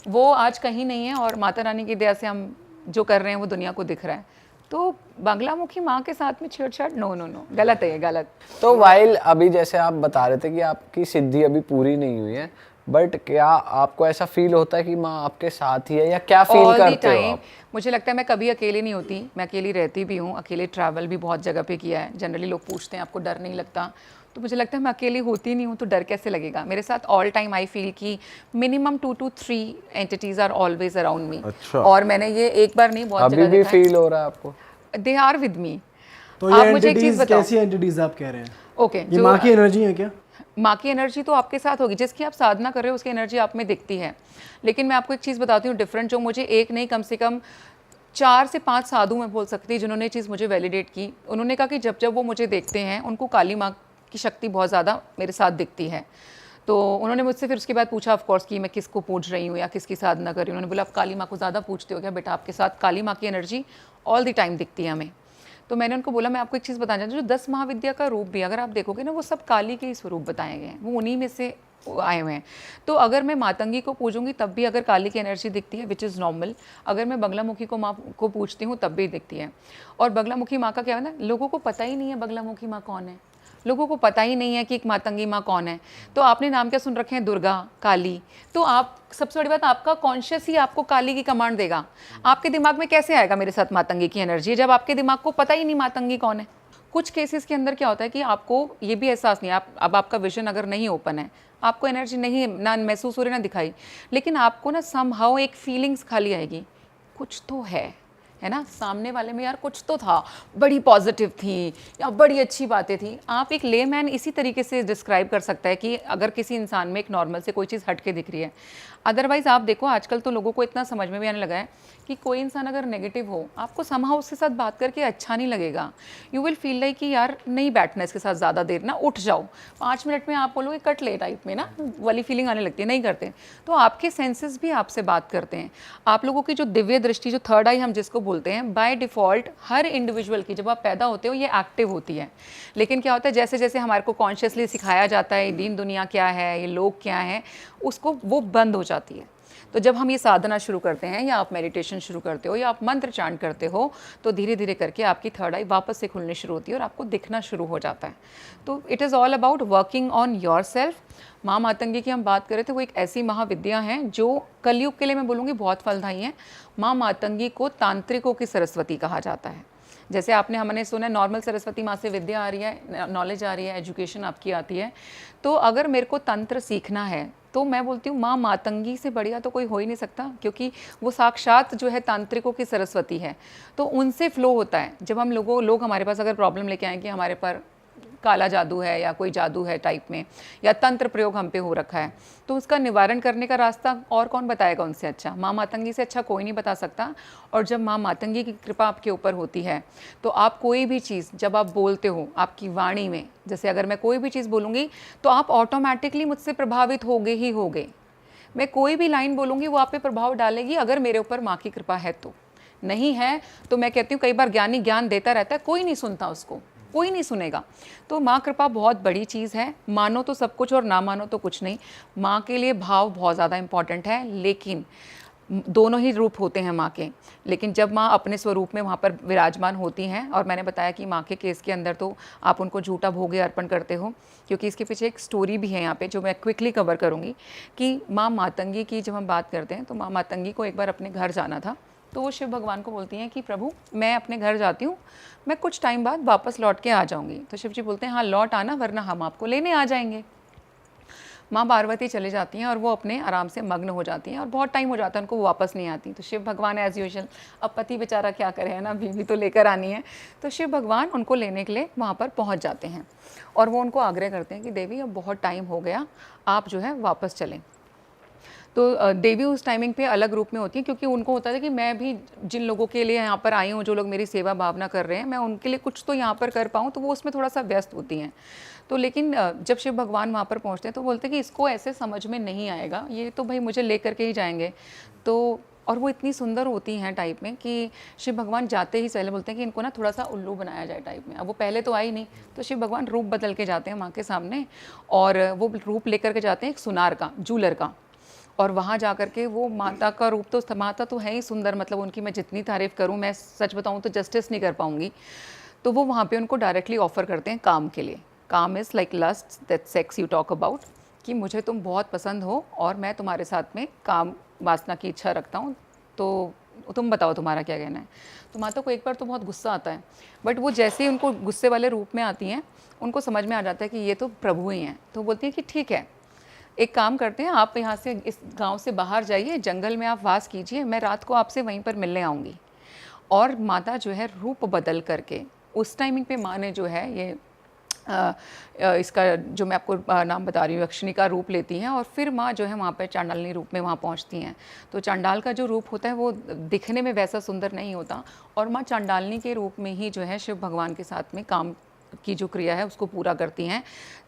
वो आज कहीं नहीं है, और माता रानी की दया से हम जो कर रहे हैं वो दुनिया को दिख रहा है। तो बगलामुखी माँ के साथ में छेड़छाड़ नो नो नो, गलत है ये, गलत। तो वाइल अभी जैसे आप बता रहे थे कि आपकी सिद्धि अभी पूरी नहीं हुई है, बट क्या आपको ऐसा फील होता है कि माँ आपके साथ ही है, या क्या फील All the करते हो time, आप? मुझे लगता है मैं कभी अकेले नहीं होती, मैं अकेली रहती भी हूँ, अकेले ट्रैवल भी बहुत जगह पे किया है। जनरली लोग पूछते हैं आपको डर नहीं लगता, तो मुझे लगता है मैं अकेली होती नहीं हूँ तो डर कैसे लगेगा। मेरे साथ ऑल टाइम आई फील कि minimum 2 to 3 entities are always around me. अच्छा। और मैंने ये एक बार नहीं बहुत अभी जगह भी देखा है, फील हो रहा है आपको? They are with me. तो आप ये मुझे एक चीज़ एंटिटीज बताओ। कैसी एंटिटीज आप कह रहे हैं? ओके, ये माँ की एनर्जी है क्या? माँ की एनर्जी तो आपके साथ होगी, जिसकी आप साधना कर रहे हो उसकी एनर्जी आप में दिखती है। लेकिन मैं आपको एक चीज़ बताती हूँ डिफरेंट, जो मुझे एक नहीं कम से कम 4 से 5 साधु मैं बोल सकती, जिन्होंने ये चीज़ मुझे वैलिडेट की। उन्होंने कहा कि जब जब वो मुझे देखते हैं उनको काली माँ की शक्ति बहुत ज़्यादा मेरे साथ दिखती है। तो उन्होंने मुझसे फिर उसके बाद पूछा ऑफ कोर्स कि मैं किसको पूछ रही हूँ या किसकी साधना कर रही हूँ। उन्होंने बोला आप काली माँ को ज़्यादा पूछते हो क्या? बेटा आपके साथ काली माँ की एनर्जी ऑल द टाइम दिखती है हमें। तो मैंने उनको बोला मैं आपको एक चीज़ बताना चाहती हूँ, जो 10 महाविद्या का रूप भी अगर आप देखोगे ना वो सब काली के ही स्वरूप बताए गए हैं, वो उन्हीं में से आए हुए हैं। तो अगर मैं मातंगी को पूजूंगी तब भी अगर काली की एनर्जी दिखती है, विच इज़ नॉर्मल। अगर मैं बगलामुखी को माँ को पूछती हूँ तब भी दिखती है। और बगलामुखी माँ का क्या है ना, लोगों को पता ही नहीं है बगलामुखी माँ कौन है, लोगों को पता ही नहीं है कि एक मातंगी माँ कौन है। तो आपने नाम क्या सुन रखे हैं, दुर्गा, काली, तो आप सबसे बड़ी बात आपका कॉन्शियस ही आपको काली की कमांड देगा। आपके दिमाग में कैसे आएगा मेरे साथ मातंगी की एनर्जी, जब आपके दिमाग को पता ही नहीं मातंगी कौन है। कुछ केसेस के अंदर क्या होता है कि आपको ये भी एहसास नहीं, आप अब आपका विजन अगर नहीं ओपन है, आपको एनर्जी नहीं ना महसूस हो रही ना दिखाई, लेकिन आपको ना समहाउ एक फीलिंग्स खाली आएगी, कुछ तो है ना सामने वाले में, यार कुछ तो था, बड़ी पॉजिटिव थी या बड़ी अच्छी बातें थी। आप एक लेमैन इसी तरीके से डिस्क्राइब कर सकता है कि अगर किसी इंसान में एक नॉर्मल से कोई चीज़ हट के दिख रही है। अदरवाइज़ आप देखो आजकल तो लोगों को इतना समझ में भी आने लगा है कि कोई इंसान अगर नेगेटिव हो, आपको समहाउ उसके साथ बात करके अच्छा नहीं लगेगा। यू विल फील लाइक कि यार नहीं बैठना इसके साथ ज़्यादा देर ना, उठ जाओ। 5 मिनट में आप बोलोगे कट ले टाइप में ना वाली फीलिंग आने लगती है, नहीं करते। तो आपके सेंसेस भी आपसे बात करते हैं। आप लोगों की जो दिव्य दृष्टि, जो थर्ड आई हम जिसको बोलते हैं, बाय डिफ़ॉल्ट हर इंडिविजुअल की जब आप पैदा होते हो ये एक्टिव होती है। लेकिन क्या होता है, जैसे जैसे हमारे को कॉन्शियसली सिखाया जाता है दीन दुनिया क्या है, ये लोग क्या हैं, उसको वो बंद हो जाती है। तो जब हम ये साधना शुरू करते हैं या आप मेडिटेशन शुरू करते हो या आप मंत्र चांट करते हो, तो धीरे धीरे करके आपकी थर्ड आई वापस से खुलनी शुरू होती है और आपको दिखना शुरू हो जाता है। तो it is all about working on your self. माँ मातंगी की हम बात करें तो वो एक ऐसी महाविद्या है जो कलयुग के लिए मैं बोलूँगी बहुत फलदायी है। माँ मातंगी को तांत्रिकों की सरस्वती कहा जाता है। जैसे आपने हमने सुना नॉर्मल सरस्वती माँ से विद्या आ रही है, नॉलेज आ रही है, एजुकेशन आपकी आती है। तो अगर मेरे को तंत्र सीखना है तो मैं बोलती हूँ माँ मातंगी से बढ़िया तो कोई हो ही नहीं सकता, क्योंकि वो साक्षात जो है तांत्रिकों की सरस्वती है। तो उनसे फ्लो होता है। जब हम लोग हमारे पास अगर प्रॉब्लम लेके आए कि हमारे पर काला जादू है या कोई जादू है टाइप में, या तंत्र प्रयोग हम पे हो रखा है, तो उसका निवारण करने का रास्ता और कौन बताएगा उनसे अच्छा? माँ मातंगी से अच्छा कोई नहीं बता सकता। और जब माँ मातंगी की कृपा आपके ऊपर होती है तो आप कोई भी चीज़ जब आप बोलते हो, आपकी वाणी में, जैसे अगर मैं कोई भी चीज़ बोलूँगी तो आप ऑटोमेटिकली मुझसे प्रभावित होगे ही होगे। मैं कोई भी लाइन बोलूँगी वो आप पे प्रभाव डालेगी, अगर मेरे ऊपर माँ की कृपा है तो। नहीं है तो मैं कहती हूँ कई बार ज्ञानी ज्ञान देता रहता है, कोई नहीं सुनता उसको, कोई नहीं सुनेगा। तो माँ कृपा बहुत बड़ी चीज़ है। मानो तो सब कुछ और ना मानो तो कुछ नहीं। माँ के लिए भाव बहुत ज़्यादा इम्पॉर्टेंट है, लेकिन दोनों ही रूप होते हैं माँ के। लेकिन जब माँ अपने स्वरूप में वहाँ पर विराजमान होती हैं, और मैंने बताया कि माँ के केस के अंदर तो आप उनको झूठा भोगे अर्पण करते हो, क्योंकि इसके पीछे एक स्टोरी भी है यहाँ पे जो मैं क्विकली कवर करूँगी। कि माँ मातंगी की जब हम बात करते हैं तो माँ मातंगी को एक बार अपने घर जाना था, तो वो शिव भगवान को बोलती हैं कि प्रभु मैं अपने घर जाती हूँ, मैं कुछ टाइम बाद वापस लौट के आ जाऊँगी। तो शिव जी बोलते हैं हाँ लौट आना, वरना हम आपको लेने आ जाएंगे। माँ पार्वती चले जाती हैं और वो अपने आराम से मग्न हो जाती हैं और बहुत टाइम हो जाता है उनको, वो वापस नहीं आती। तो शिव भगवान एज़ यूजुअल, अब पति बेचारा क्या करे, है ना, बीवी तो लेकर आनी है। तो शिव भगवान उनको लेने के लिए वहाँ पर पहुँच जाते हैं और वो उनको आग्रह करते हैं कि देवी अब बहुत टाइम हो गया, आप जो है वापस चलें। तो देवी उस टाइमिंग पे अलग रूप में होती हैं, क्योंकि उनको होता था कि मैं भी जिन लोगों के लिए यहाँ पर आई हूँ, जो लोग मेरी सेवा भावना कर रहे हैं, मैं उनके लिए कुछ तो यहाँ पर कर पाऊँ, तो वो उसमें थोड़ा सा व्यस्त होती हैं। तो लेकिन जब शिव भगवान वहाँ पर पहुँचते हैं तो बोलते हैं कि इसको ऐसे समझ में नहीं आएगा, ये तो भाई मुझे ले करके ही जाएंगे। तो और वो इतनी सुंदर होती हैं टाइप में कि शिव भगवान जाते ही पहले बोलते हैं कि इनको ना थोड़ा सा उल्लू बनाया जाए टाइप में। अब वो पहले तो आई नहीं, तो शिव भगवान रूप बदल के जाते हैं माँ के सामने और वो रूप लेकर के जाते हैं एक सुनार का, जूलर का। और वहाँ जा कर के वो माता का रूप, तो माता तो है ही सुंदर, मतलब उनकी मैं जितनी तारीफ़ करूँ, मैं सच बताऊँ तो जस्टिस नहीं कर पाऊँगी। तो वो वहाँ पे उनको डायरेक्टली ऑफ़र करते हैं काम के लिए। Kama is like lust, that sex you talk about, कि मुझे तुम बहुत पसंद हो और मैं तुम्हारे साथ में काम वासना की इच्छा रखता हूँ, तो तुम बताओ तुम्हारा क्या कहना है। तो माता को एक बार तो बहुत गुस्सा आता है, बट वो जैसे ही उनको गुस्से वाले रूप में आती हैं, उनको समझ में आ जाता है कि ये तो प्रभु ही हैं। तो बोलती है कि ठीक है, एक काम करते हैं, आप यहाँ से इस गांव से बाहर जाइए, जंगल में आप वास कीजिए, मैं रात को आपसे वहीं पर मिलने आऊँगी। और माता जो है रूप बदल करके, उस टाइमिंग पे माँ ने जो है ये इसका जो मैं आपको नाम बता रही हूँ, यक्षिणी का रूप लेती हैं और फिर माँ जो है वहाँ पर चांडालनी रूप में वहाँ पहुँचती हैं। तो चांडाल का जो रूप होता है वो दिखने में वैसा सुंदर नहीं होता, और माँ चांडालनी के रूप में ही जो है शिव भगवान के साथ में काम की जो क्रिया है उसको पूरा करती हैं।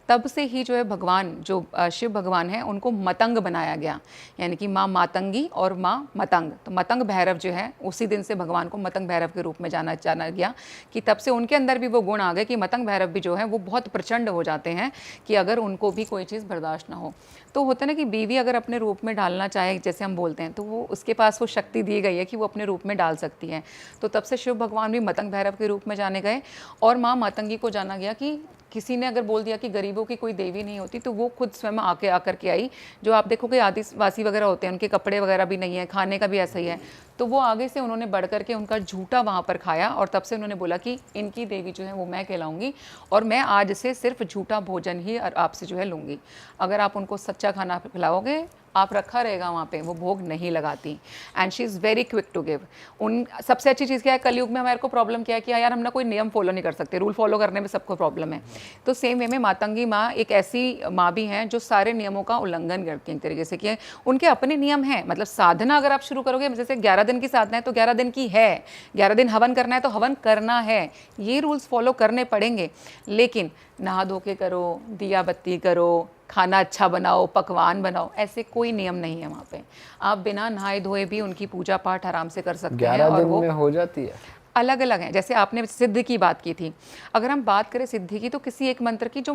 तब से ही जो है भगवान, जो शिव भगवान हैं, उनको मतंग बनाया गया, यानी कि माँ मातंगी और माँ मतंग। तो मतंग भैरव जो है, उसी दिन से भगवान को मतंग भैरव के रूप में जाना गया, कि तब से उनके अंदर भी वो गुण आ गए कि मतंग भैरव भी जो है वो बहुत प्रचंड हो जाते हैं कि अगर उनको भी कोई चीज़ बर्दाश्त ना हो। तो होता है ना कि बीवी अगर अपने रूप में डालना चाहे, जैसे हम बोलते हैं, तो वो उसके पास वो शक्ति दी गई है कि वो अपने रूप में डाल सकती है। तो तब से शिव भगवान भी मतंग भैरव के रूप में जाने गए और माँ मातंगी को जाना गया कि किसी ने अगर बोल दिया कि गरीबों की कोई देवी नहीं होती, तो वो खुद स्वयं आकर के आई। जो आप देखोगे आदिवासी वगैरह होते हैं, उनके कपड़े वगैरह भी नहीं है, खाने का भी ऐसा ही है। तो वो आगे से उन्होंने बढ़ कर के उनका झूठा वहाँ पर खाया और तब से उन्होंने बोला कि इनकी देवी जो है वो मैं कहलाऊंगी और मैं आज से सिर्फ झूठा भोजन ही आपसे जो है लूँगी। अगर आप उनको सच्चा खाना खिलाओगे, आप रखा रहेगा वहाँ पे, वो भोग नहीं लगाती। And she is very quick to give. उन सबसे अच्छी चीज़ क्या है, कलयुग में हमारे को प्रॉब्लम क्या है कि यार हम ना कोई नियम फॉलो नहीं कर सकते, रूल फॉलो करने में सबको प्रॉब्लम है। तो सेम वे में मातंगी माँ एक ऐसी माँ भी हैं जो सारे नियमों का उल्लंघन करती हैं एक तरीके से, कि उनके अपने नियम हैं। मतलब साधना अगर आप शुरू करोगे, जैसे 11 दिन की साधना है तो 11 दिन की है, 11 दिन हवन करना है तो हवन करना है, ये रूल्स फॉलो करने पड़ेंगे। लेकिन नहा धो के करो, दिया बत्ती करो, खाना अच्छा बनाओ, पकवान बनाओ, ऐसे कोई नियम नहीं है वहाँ पे। आप बिना नहाए धोए भी उनकी पूजा पाठ आराम से कर सकते हैं। 11 और दिन वो में हो जाती है। अलग अलग हैं। जैसे आपने सिद्धि की बात की थी, अगर हम बात करें सिद्धि की, तो किसी एक मंत्र की जो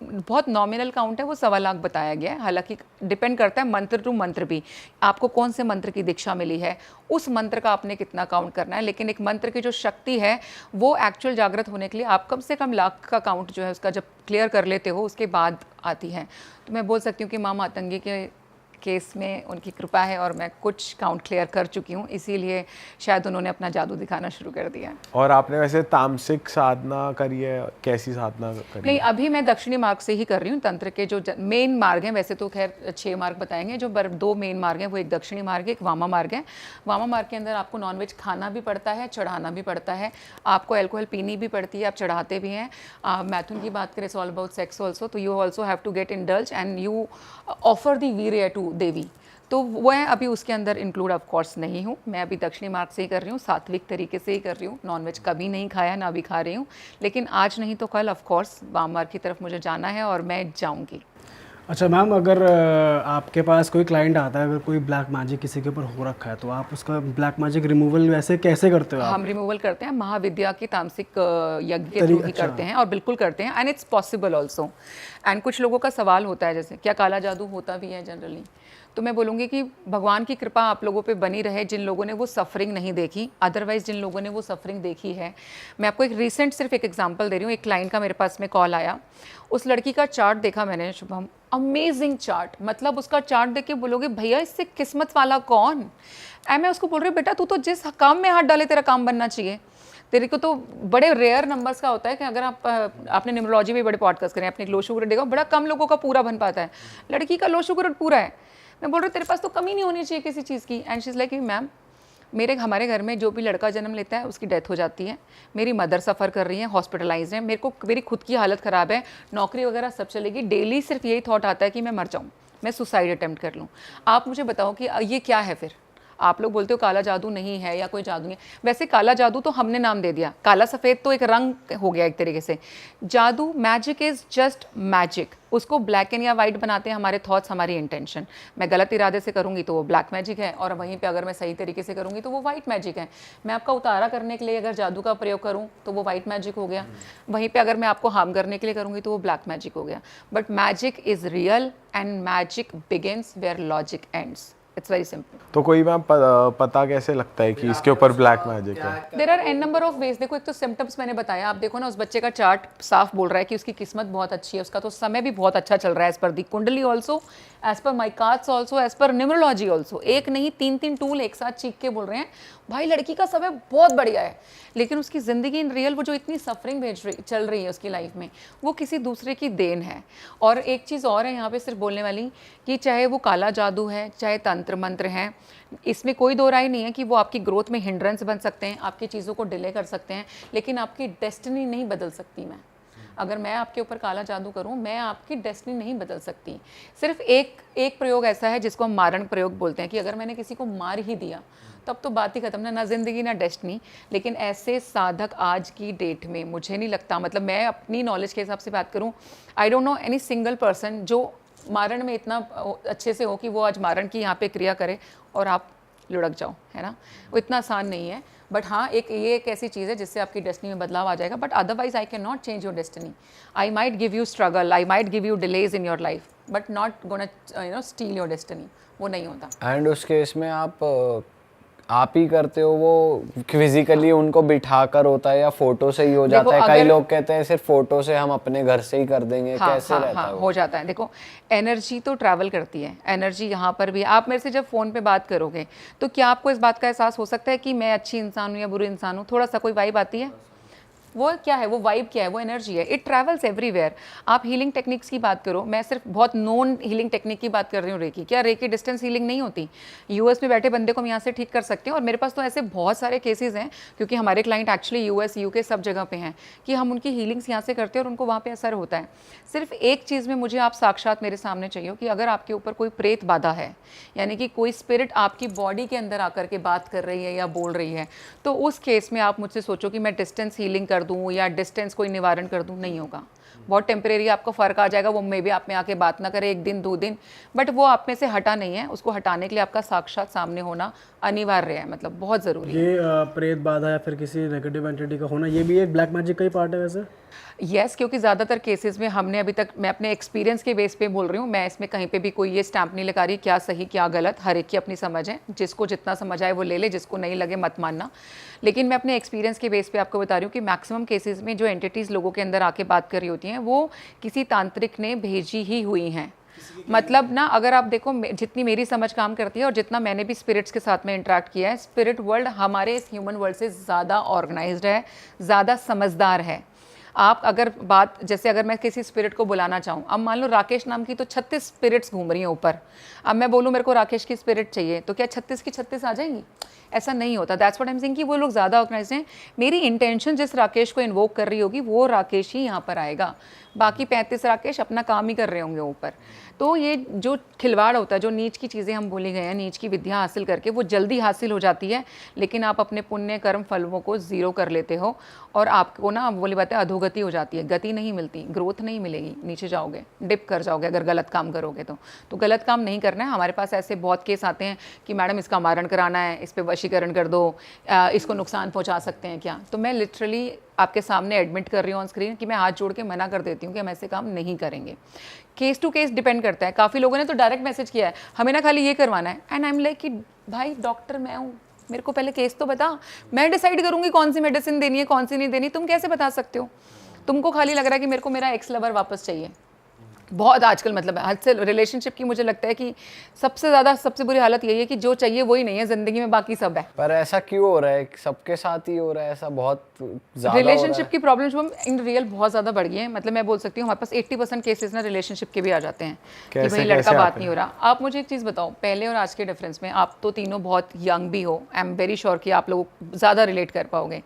बहुत नॉमिनल काउंट है वो 1.25 लाख बताया गया है। हालांकि डिपेंड करता है मंत्र टू मंत्र भी, आपको कौन से मंत्र की दीक्षा मिली है, उस मंत्र का आपने कितना काउंट करना है। लेकिन एक मंत्र की जो शक्ति है वो एक्चुअल जागृत होने के लिए आप कम से कम लाख का काउंट जो है उसका जब क्लियर कर लेते हो उसके बाद आती है। तो मैं बोल सकती हूँ कि माँ मातंगी के केस में उनकी कृपा है और मैं कुछ काउंट क्लियर कर चुकी हूँ, इसीलिए शायद उन्होंने अपना जादू दिखाना शुरू कर दिया। और आपने वैसे तामसिक साधना करी है, कैसी साधना करी? नहीं, अभी मैं दक्षिणी मार्ग से ही कर रही हूँ। तंत्र के जो मेन मार्ग हैं, वैसे तो खैर 6 मार्ग बताएंगे, जो 2 मेन मार्ग हैं वो एक दक्षिणी मार्ग है, एक वामा मार्ग है। वामा मार्ग के अंदर आपको नॉनवेज खाना भी पड़ता है, चढ़ाना भी पड़ता है, आपको अल्कोहल पीनी भी पड़ती है, आप चढ़ाते भी हैं। मैथुन की बात करें, ऑल अबाउट सेक्स ऑल्सो, तो you also have to get indulge and you offer the virya to Devi. तो वो है, अभी उसके अंदर इंक्लूड ऑफ कोर्स नहीं हूँ मैं, अभी दक्षिणी मार्ग से ही कर रही हूँ, सात्विक तरीके से ही कर रही हूँ। नॉनवेज कभी नहीं खाया, ना भी खा रही हूँ, लेकिन आज नहीं तो कल ऑफ कोर्स वाम मार्ग की तरफ मुझे जाना है और मैं जाऊँगी। अच्छा मैम, अगर आपके पास कोई क्लाइंट आता है, अगर कोई ब्लैक मैजिक किसी के ऊपर हो रखा है, तो आप उसका ब्लैक मैजिक रिमूवल वैसे कैसे करते हो? हम रिमूवल करते हैं महाविद्या के तामसिक यज्ञ के थ्रू ही करते हैं, और बिल्कुल करते हैं, and it's possible also. And कुछ लोगों का सवाल होता है जैसे क्या काला जादू होता भी है जनरली, तो मैं बोलूँगी कि भगवान की कृपा आप लोगों पे बनी रहे जिन लोगों ने वो सफरिंग नहीं देखी। अदरवाइज जिन लोगों ने वो सफरिंग देखी है, मैं आपको एक रिसेंट सिर्फ एक एग्जांपल दे रही हूँ। एक क्लाइंट का मेरे पास में कॉल आया, उस लड़की का चार्ट देखा मैंने शुभम, अमेजिंग चार्ट, मतलब उसका चार्ट देख के बोलोगे भैया इससे किस्मत वाला कौन। मैं उसको बोल रही हूँ बेटा तू तो जिस काम में हाथ डाले तेरा काम बनना चाहिए। तेरे को तो बड़े रेयर नंबर्स का होता है कि अगर आपने न्यूमरोलॉजी में बड़े पॉडकास्ट करें, आपने लो शुगर देखा, बड़ा कम लोगों का पूरा बन पाता है। लड़की का लो शुगर पूरा है। मैं बोल रही हूँ तेरे पास तो कमी नहीं होनी चाहिए किसी चीज़ की। And she is like ma'am हमारे घर में जो भी लड़का जन्म लेता है उसकी डेथ हो जाती है, मेरी मदर सफ़र कर रही है, हॉस्पिटलाइज है, मेरी खुद की हालत ख़राब है, नौकरी वगैरह सब चलेगी, डेली सिर्फ यही थॉट आता है कि मैं मर जाऊँ, मैं सुसाइड अटेम्प्ट कर लूँ। आप मुझे बताओ कि ये क्या है फिर। आप लोग बोलते हो काला जादू नहीं है या कोई जादू नहीं है, वैसे काला जादू तो हमने नाम दे दिया, काला सफ़ेद तो एक रंग हो गया एक तरीके से। जादू, मैजिक इज़ जस्ट मैजिक, उसको ब्लैक एंड या वाइट बनाते हैं हमारे थॉट्स, हमारी इंटेंशन। मैं गलत इरादे से करूँगी तो वो ब्लैक मैजिक है, और वहीं पे अगर मैं सही तरीके से करूँगी तो वो वाइट मैजिक है। मैं आपका उतारा करने के लिए अगर जादू का प्रयोग करूँ तो वो वाइट मैजिक हो गया, वहीं पे अगर मैं आपको हार्म करने के लिए करूँगी तो वो ब्लैक मैजिक हो गया। But magic is real and magic begins where logic ends. It's very simple. तो कोई मैम पता कैसे लगता है कि इसके ऊपर ब्लैक मैजिक है? There are an number of ways. देखो एक तो सिम्टम्स मैंने बताया, आप देखो ना उस बच्चे का चार्ट साफ बोल रहा है कि उसकी किस्मत बहुत अच्छी है, उसका तो समय भी बहुत अच्छा चल रहा है एज पर दी कुंडली also, as per my cards also, as per numerology also. एक नहीं 3 टूल एक साथ चीख के बोल रहे हैं भाई लड़की का समय बहुत बढ़िया है, लेकिन उसकी ज़िंदगी इन रियल वो जो इतनी सफरिंग चल रही है उसकी लाइफ में, वो किसी दूसरे की देन है। और एक चीज़ और है यहाँ पे सिर्फ बोलने वाली, कि चाहे वो काला जादू है, चाहे तंत्र मंत्र है, इसमें कोई दो राय नहीं है कि वो आपकी ग्रोथ में हिंड्रेंस बन सकते हैं, आपकी चीज़ों को डिले कर सकते हैं, लेकिन आपकी डेस्टिनी नहीं बदल सकती। मैं अगर मैं आपके ऊपर काला जादू करूं, मैं आपकी डेस्टिनी नहीं बदल सकती। सिर्फ एक प्रयोग ऐसा है जिसको हम मारण प्रयोग बोलते हैं, कि अगर मैंने किसी को मार ही दिया तब तो बात ही खत्म, ना ज़िंदगी ना डेस्टिनी। लेकिन ऐसे साधक आज की डेट में मुझे नहीं लगता, मतलब मैं अपनी नॉलेज के हिसाब से बात करूं, I don't know any single person जो मारण में इतना अच्छे से हो कि वो आज मारण की यहाँ पे क्रिया करे और आप लुढ़क जाओ, है ना। वो इतना आसान नहीं है। बट हाँ, ये एक ऐसी चीज़ है जिससे आपकी डेस्टिनी में बदलाव आ जाएगा। But otherwise I can not change your destiny. I might give you struggle, I might give you delays in your life, but not gonna steel your destiny. वो नहीं होता। एंड उस केस में आप ही करते हो, वो फिजिकली उनको बिठाकर होता है या फोटो से ही हो जाता है? कई लोग कहते हैं सिर्फ फोटो से हम अपने घर से ही कर देंगे। कैसे रहता है? हो जाता है। देखो एनर्जी तो ट्रैवल करती है, एनर्जी यहाँ पर भी। आप मेरे से जब फ़ोन पे बात करोगे तो क्या आपको इस बात का एहसास हो सकता है कि मैं अच्छी इंसान हूँ या बुरी इंसान हूँ? थोड़ा सा कोई वाइब आती है। वो क्या है, वो वाइब क्या है, वो एनर्जी है। It travels everywhere. आप हीलिंग टेक्निक्स की बात करो, मैं सिर्फ बहुत नोन हीलिंग टेक्निक की बात कर रही हूँ। रेकी, क्या रेकी डिस्टेंस हीलिंग नहीं होती? यूएस में बैठे बंदे को हम यहाँ से ठीक कर सकते हैं। और मेरे पास तो ऐसे बहुत सारे केसेस हैं, क्योंकि हमारे क्लाइंट एक्चुअली यूएस यूके सब जगह पे हैं, कि हम उनकी हीलिंग्स यहाँ से करते हैं और उनको वहाँ पे असर होता है। सिर्फ एक चीज़ में मुझे आप साक्षात मेरे सामने चाहिए कि अगर आपके ऊपर कोई प्रेत बाधा है, यानी कि कोई स्पिरिट आपकी बॉडी के अंदर आकर के बात कर रही है या बोल रही है, तो उस केस में आप मुझसे सोचो कि मैं डिस्टेंस हीलिंग कर दूँ या डिस्टेंस कोई निवारण कर दूं, नहीं होगा। बहुत टेम्परेरी आपको फ़र्क आ जाएगा, वो मे भी आप में आके बात ना करे 1 दिन 2 दिन, बट वो आप में से हटा नहीं है। उसको हटाने के लिए आपका साक्षात सामने होना अनिवार्य है, मतलब बहुत ज़रूरी है। ये प्रेत बाधा या फिर किसी नेगेटिव एंटिटी का होना, ये भी एक ब्लैक मैजिक का ही पार्ट है वैसे? यस, क्योंकि ज़्यादातर केसेस में हमने अभी तक, मैं अपने एक्सपीरियंस के बेस पे बोल रही हूँ, मैं इसमें कहीं पे भी कोई ये स्टैंप नहीं लगा रही क्या सही क्या गलत, हर एक की अपनी समझ है, जिसको जितना समझ आए वो ले ले, जिसको नहीं लगे मत मानना। लेकिन मैं अपने एक्सपीरियंस के बेस पे आपको बता रही हूँ कि मैक्सिमम केसेस में जो एंटिटीज़ लोगों के अंदर आके बात कर रही होती हैं, वो किसी तांत्रिक ने भेजी ही हुई हैं। मतलब ना, अगर आप देखो जितनी मेरी समझ काम करती है और जितना मैंने भी स्पिरिट्स के साथ में इंटरेक्ट किया है, स्पिरिट वर्ल्ड हमारे इस ह्यूमन वर्ल्ड से ज़्यादा ऑर्गेनाइज्ड है, ज़्यादा समझदार है। आप अगर बात, जैसे अगर मैं किसी स्पिरिट को बुलाना चाहूँ, अब मान लो राकेश नाम की तो 36 स्पिरिट्स घूम रही हैं ऊपर, अब मैं बोलूँ मेरे को राकेश की स्पिरिट चाहिए, तो क्या 36 की 36 आ जाएंगी? ऐसा नहीं होता। That's what I am saying कि वो लोग ज़्यादा ऑर्गेनाइज्ड हैं। मेरी इंटेंशन जिस राकेश को इन्वोक कर रही होगी वो राकेश ही यहाँ पर आएगा, बाकी 35 राकेश अपना काम ही कर रहे होंगे ऊपर। तो ये जो खिलवाड़ होता है, जो नीच की चीज़ें हम बोले गए हैं, नीच की विद्या हासिल करके वो जल्दी हासिल हो जाती है, लेकिन आप अपने पुण्य कर्म फलों को ज़ीरो कर लेते हो और आपको ना, बोली बात है, अधोगति हो जाती है, गति नहीं मिलती, ग्रोथ नहीं मिलेगी, नीचे जाओगे, डिप कर जाओगे अगर गलत काम करोगे तो गलत काम नहीं करना है। हमारे पास ऐसे बहुत केस आते हैं कि मैडम इसका मारण कराना है, इस पर वशीकरण कर दो, इसको नुकसान पहुँचा सकते हैं क्या? तो मैं लिटरली आपके सामने एडमिट कर रही हूँ ऑन स्क्रीन कि मैं हाथ जोड़ के मना कर देती हूँ कि हम ऐसे काम नहीं करेंगे। केस टू केस डिपेंड करता है। काफ़ी लोगों ने तो डायरेक्ट मैसेज किया है, हमें ना खाली ये करवाना है, एंड आई एम लाइक कि भाई डॉक्टर मैं हूँ, मेरे को पहले केस तो बता, मैं डिसाइड करूँगी कौन सी मेडिसिन देनी है कौन सी नहीं देनी। तुम कैसे बता सकते हो? तुमको खाली लग रहा है कि मेरे को मेरा एक्स लवर वापस चाहिए, बहुत आजकल मतलब हद से रिलेशनशिप की मुझे लगता है कि सबसे बुरी हालत यही है कि जो चाहिए वही नहीं है ज़िंदगी में, बाकी सब है। पर ऐसा क्यों हो रहा है? सबके साथ ही हो रहा है ऐसा? बहुत ज़्यादा रिलेशनशिप की प्रॉब्लम्स हम इन रियल बहुत ज़्यादा बढ़ गई हैं। मतलब मैं बोल सकती हूँ हमारे पास 80% केसेस ना रिलेशनशिप के भी आ जाते हैं कि भाई लड़का बात नहीं हो रहा। आप मुझे एक चीज़ बताओ, पहले और आज के डिफरेंस में, आप तो तीनों बहुत यंग भी हो, आई एम वेरी श्योर कि आप लोग ज़्यादा रिलेट कर पाओगे।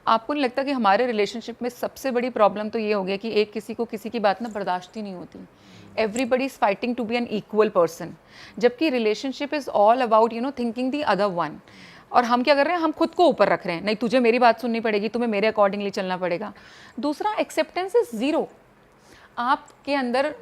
आपको नहीं लगता कि हमारे रिलेशनशिप में सबसे बड़ी प्रॉब्लम तो ये हो गया कि एक किसी को किसी की बात ना बर्दाश्त ही नहीं होती। Everybody is fighting to be an equal person, जबकि relationship is all about thinking the other one. और हम क्या कर रहे हैं, हम खुद को ऊपर रख रहे हैं, नहीं तुझे मेरी बात सुननी पड़ेगी, तुम्हें मेरे अकॉर्डिंगली चलना पड़ेगा। दूसरा, एक्सेप्टेंस इज ज़ीरो। आपके अंदर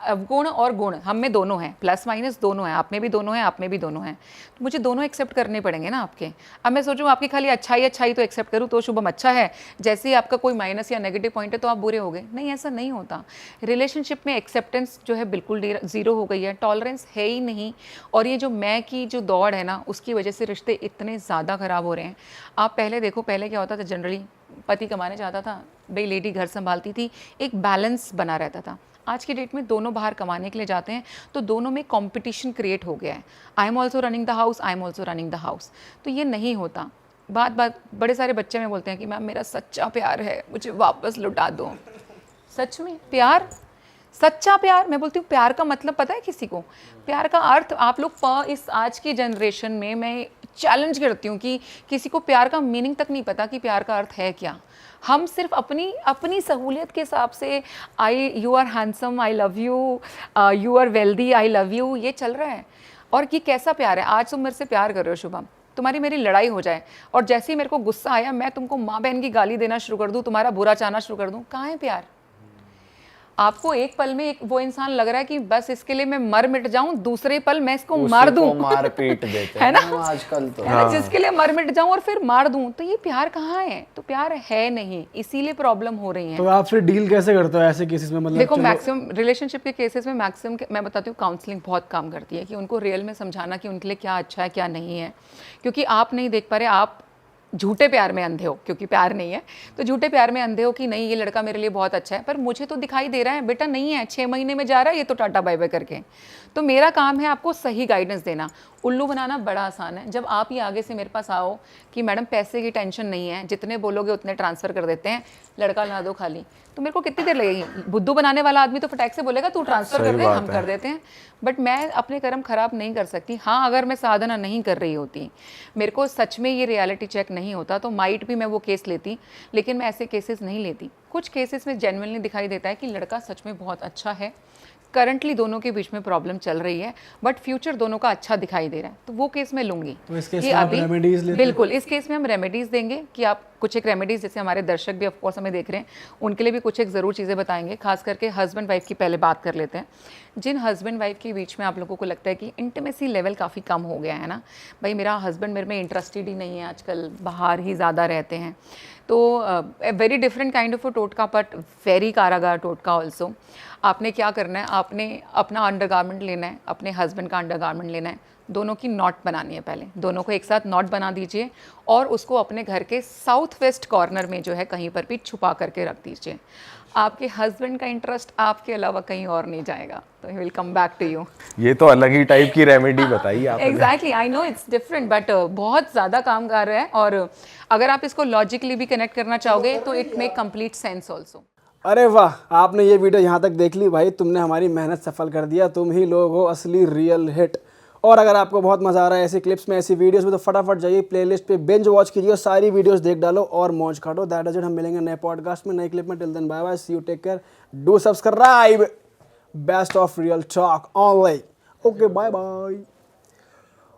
अवगुण और गुण हम में दोनों हैं, प्लस माइनस दोनों हैं, आप में भी दोनों हैं, आप में भी दोनों हैं, तो मुझे दोनों एक्सेप्ट करने पड़ेंगे ना आपके। अब मैं सोचूं आपकी खाली अच्छाई तो एक्सेप्ट करूं तो शुभम अच्छा है, जैसे ही आपका कोई माइनस या नेगेटिव पॉइंट है तो आप बुरे हो गए। नहीं, ऐसा नहीं होता। रिलेशनशिप में एक्सेप्टेंस जो है बिल्कुल ज़ीरो हो गई है, टॉलरेंस है ही नहीं। और ये जो मैं की जो दौड़ है ना, उसकी वजह से रिश्ते इतने ज़्यादा ख़राब हो रहे हैं। आप पहले देखो, पहले क्या होता था, जनरली पति कमाने जाता था, भाई लेडी घर संभालती थी, एक बैलेंस बना रहता था। आज की डेट में दोनों बाहर कमाने के लिए जाते हैं तो दोनों में कंपटीशन क्रिएट हो गया है। I am also running the house, I am also running the house. तो ये नहीं होता। बात बड़े सारे बच्चे में बोलते हैं कि मैम मेरा सच्चा प्यार है, मुझे वापस लौटा दो। सच में प्यार, सच्चा प्यार? मैं बोलती हूँ प्यार का मतलब पता है किसी को? प्यार का अर्थ आप लोग इस आज की जनरेशन में, मैं चैलेंज करती हूँ कि किसी को प्यार का मीनिंग तक नहीं पता कि प्यार का अर्थ है क्या। हम सिर्फ अपनी सहूलियत के हिसाब से you are handsome, I love you, you are wealthy, I love you, ये चल रहा है। और ये कैसा प्यार है? आज तुम मेरे से प्यार कर रहे हो शुभम, तुम्हारी मेरी लड़ाई हो जाए और जैसे ही मेरे को गुस्सा आया मैं तुमको माँ बहन की गाली देना शुरू कर दूँ, तुम्हारा बुरा चाहना शुरू कर दूँ, कहाँ है प्यार? आपको एक पल में एक वो इंसान लग रहा है कि बस इसके लिए मैं मर मिट जाऊं, दूसरे पल मैं इसको मार दूं, मार पीट देते है ना आजकल तो, है ना, जिसके लिए मर मिट जाऊं और फिर मार दूं। तो ये प्यार कहाँ है? तो प्यार है नहीं, इसीलिए प्रॉब्लम हो रही है। तो आप फिर डील कैसे करते हो ऐसे केसेस में? मतलब देखो, मैक्सिमम रिलेशनशिप के केसेस में मैक्सिमम मैं बताती हूँ काउंसलिंग बहुत काम करती है कि उनको रियल में समझाना कि उनके लिए क्या अच्छा है क्या नहीं है। क्योंकि आप नहीं देख पा रहे, आप झूठे प्यार में अंधे हो, क्योंकि प्यार नहीं है तो झूठे प्यार में अंधे हो कि नहीं ये लड़का मेरे लिए बहुत अच्छा है, पर मुझे तो दिखाई दे रहा है बेटा नहीं है, 6 महीने में जा रहा है ये तो टाटा बाय बाय करके। तो मेरा काम है आपको सही गाइडेंस देना। उल्लू बनाना बड़ा आसान है। जब आप ये आगे से मेरे पास आओ कि मैडम पैसे की टेंशन नहीं है, जितने बोलोगे उतने ट्रांसफ़र कर देते हैं, लड़का ला दो खाली, तो मेरे को कितनी देर लगेगी? बुद्धू बनाने वाला आदमी तो फटाक से बोलेगा तू ट्रांसफ़र कर दे, हम कर देते हैं। बट मैं अपने कर्म खराब नहीं कर सकती। हाँ, अगर मैं साधना नहीं कर रही होती, मेरे को सच में ये रियलिटी चेक नहीं होता, तो माइट भी मैं वो केस लेती, लेकिन मैं ऐसे केसेस नहीं लेती। कुछ केसेस में जेन्युइनली दिखाई देता है कि लड़का सच में बहुत अच्छा है, करंटली दोनों के बीच में प्रॉब्लम चल रही है, बट फ्यूचर दोनों का अच्छा दिखाई दे रहा है, तो वो केस मैं लूंगी। तो इस केस में आप रेमेडीज लेते? बिल्कुल, इस केस में हम रेमेडीज देंगे कि आप कुछ एक रेमेडीज, जैसे हमारे दर्शक भी ऑफकोर्स हमें देख रहे हैं, उनके लिए भी कुछ एक ज़रूर चीज़ें बताएंगे। खास करके हस्बैंड वाइफ की पहले बात कर लेते हैं। जिन हस्बैंड वाइफ के बीच में आप लोगों को लगता है कि इंटीमेसी लेवल काफ़ी कम हो गया है ना, भाई मेरा हस्बैंड मेरे में इंटरेस्टेड ही नहीं है, आजकल बाहर ही ज़्यादा रहते हैं, तो very different kind of a टोटका, बट वेरी कारागार टोटका ऑल्सो। आपने क्या करना है, आपने अपना अंडरगारमेंट लेना है, अपने हस्बैंड का अंडरगारमेंट लेना है, दोनों की नॉट बनानी है। पहले दोनों को एक साथ नॉट बना दीजिए और उसको अपने घर के साउथ वेस्ट कॉर्नर में जो है कहीं पर भी छुपा करके रख दीजिए। आपके हस्बैंड का इंटरेस्ट आपके अलावा कहीं और नहीं जाएगा, तो he will come back to you. ये तो अलग ही टाइप की रेमेडी बताई आपने। Exactly, I know it's different, but बहुत ज़्यादा काम कर रहा है। और अगर आप इसको लॉजिकली भी कनेक्ट करना चाहोगे तो it make complete sense also. अरे वाह, आपने ये वीडियो यहाँ तक देख ली भाई, तुमने हमारी मेहनत सफल कर दिया। तुम ही लोग हो असली रियल हिट। और अगर आपको बहुत मजा आ रहा है ऐसी क्लिप्स में, ऐसी वीडियोस में, तो फटाफट जाइए प्लेलिस्ट पे बिंज वॉच कीजिए, सारी वीडियोस देख डालो और मौज काटो। That is it. हम मिलेंगे नए पॉडकास्ट में, नई क्लिप में। Till then bye bye, see you, take care, do subscribe. Best of real talk online. Okay, bye bye.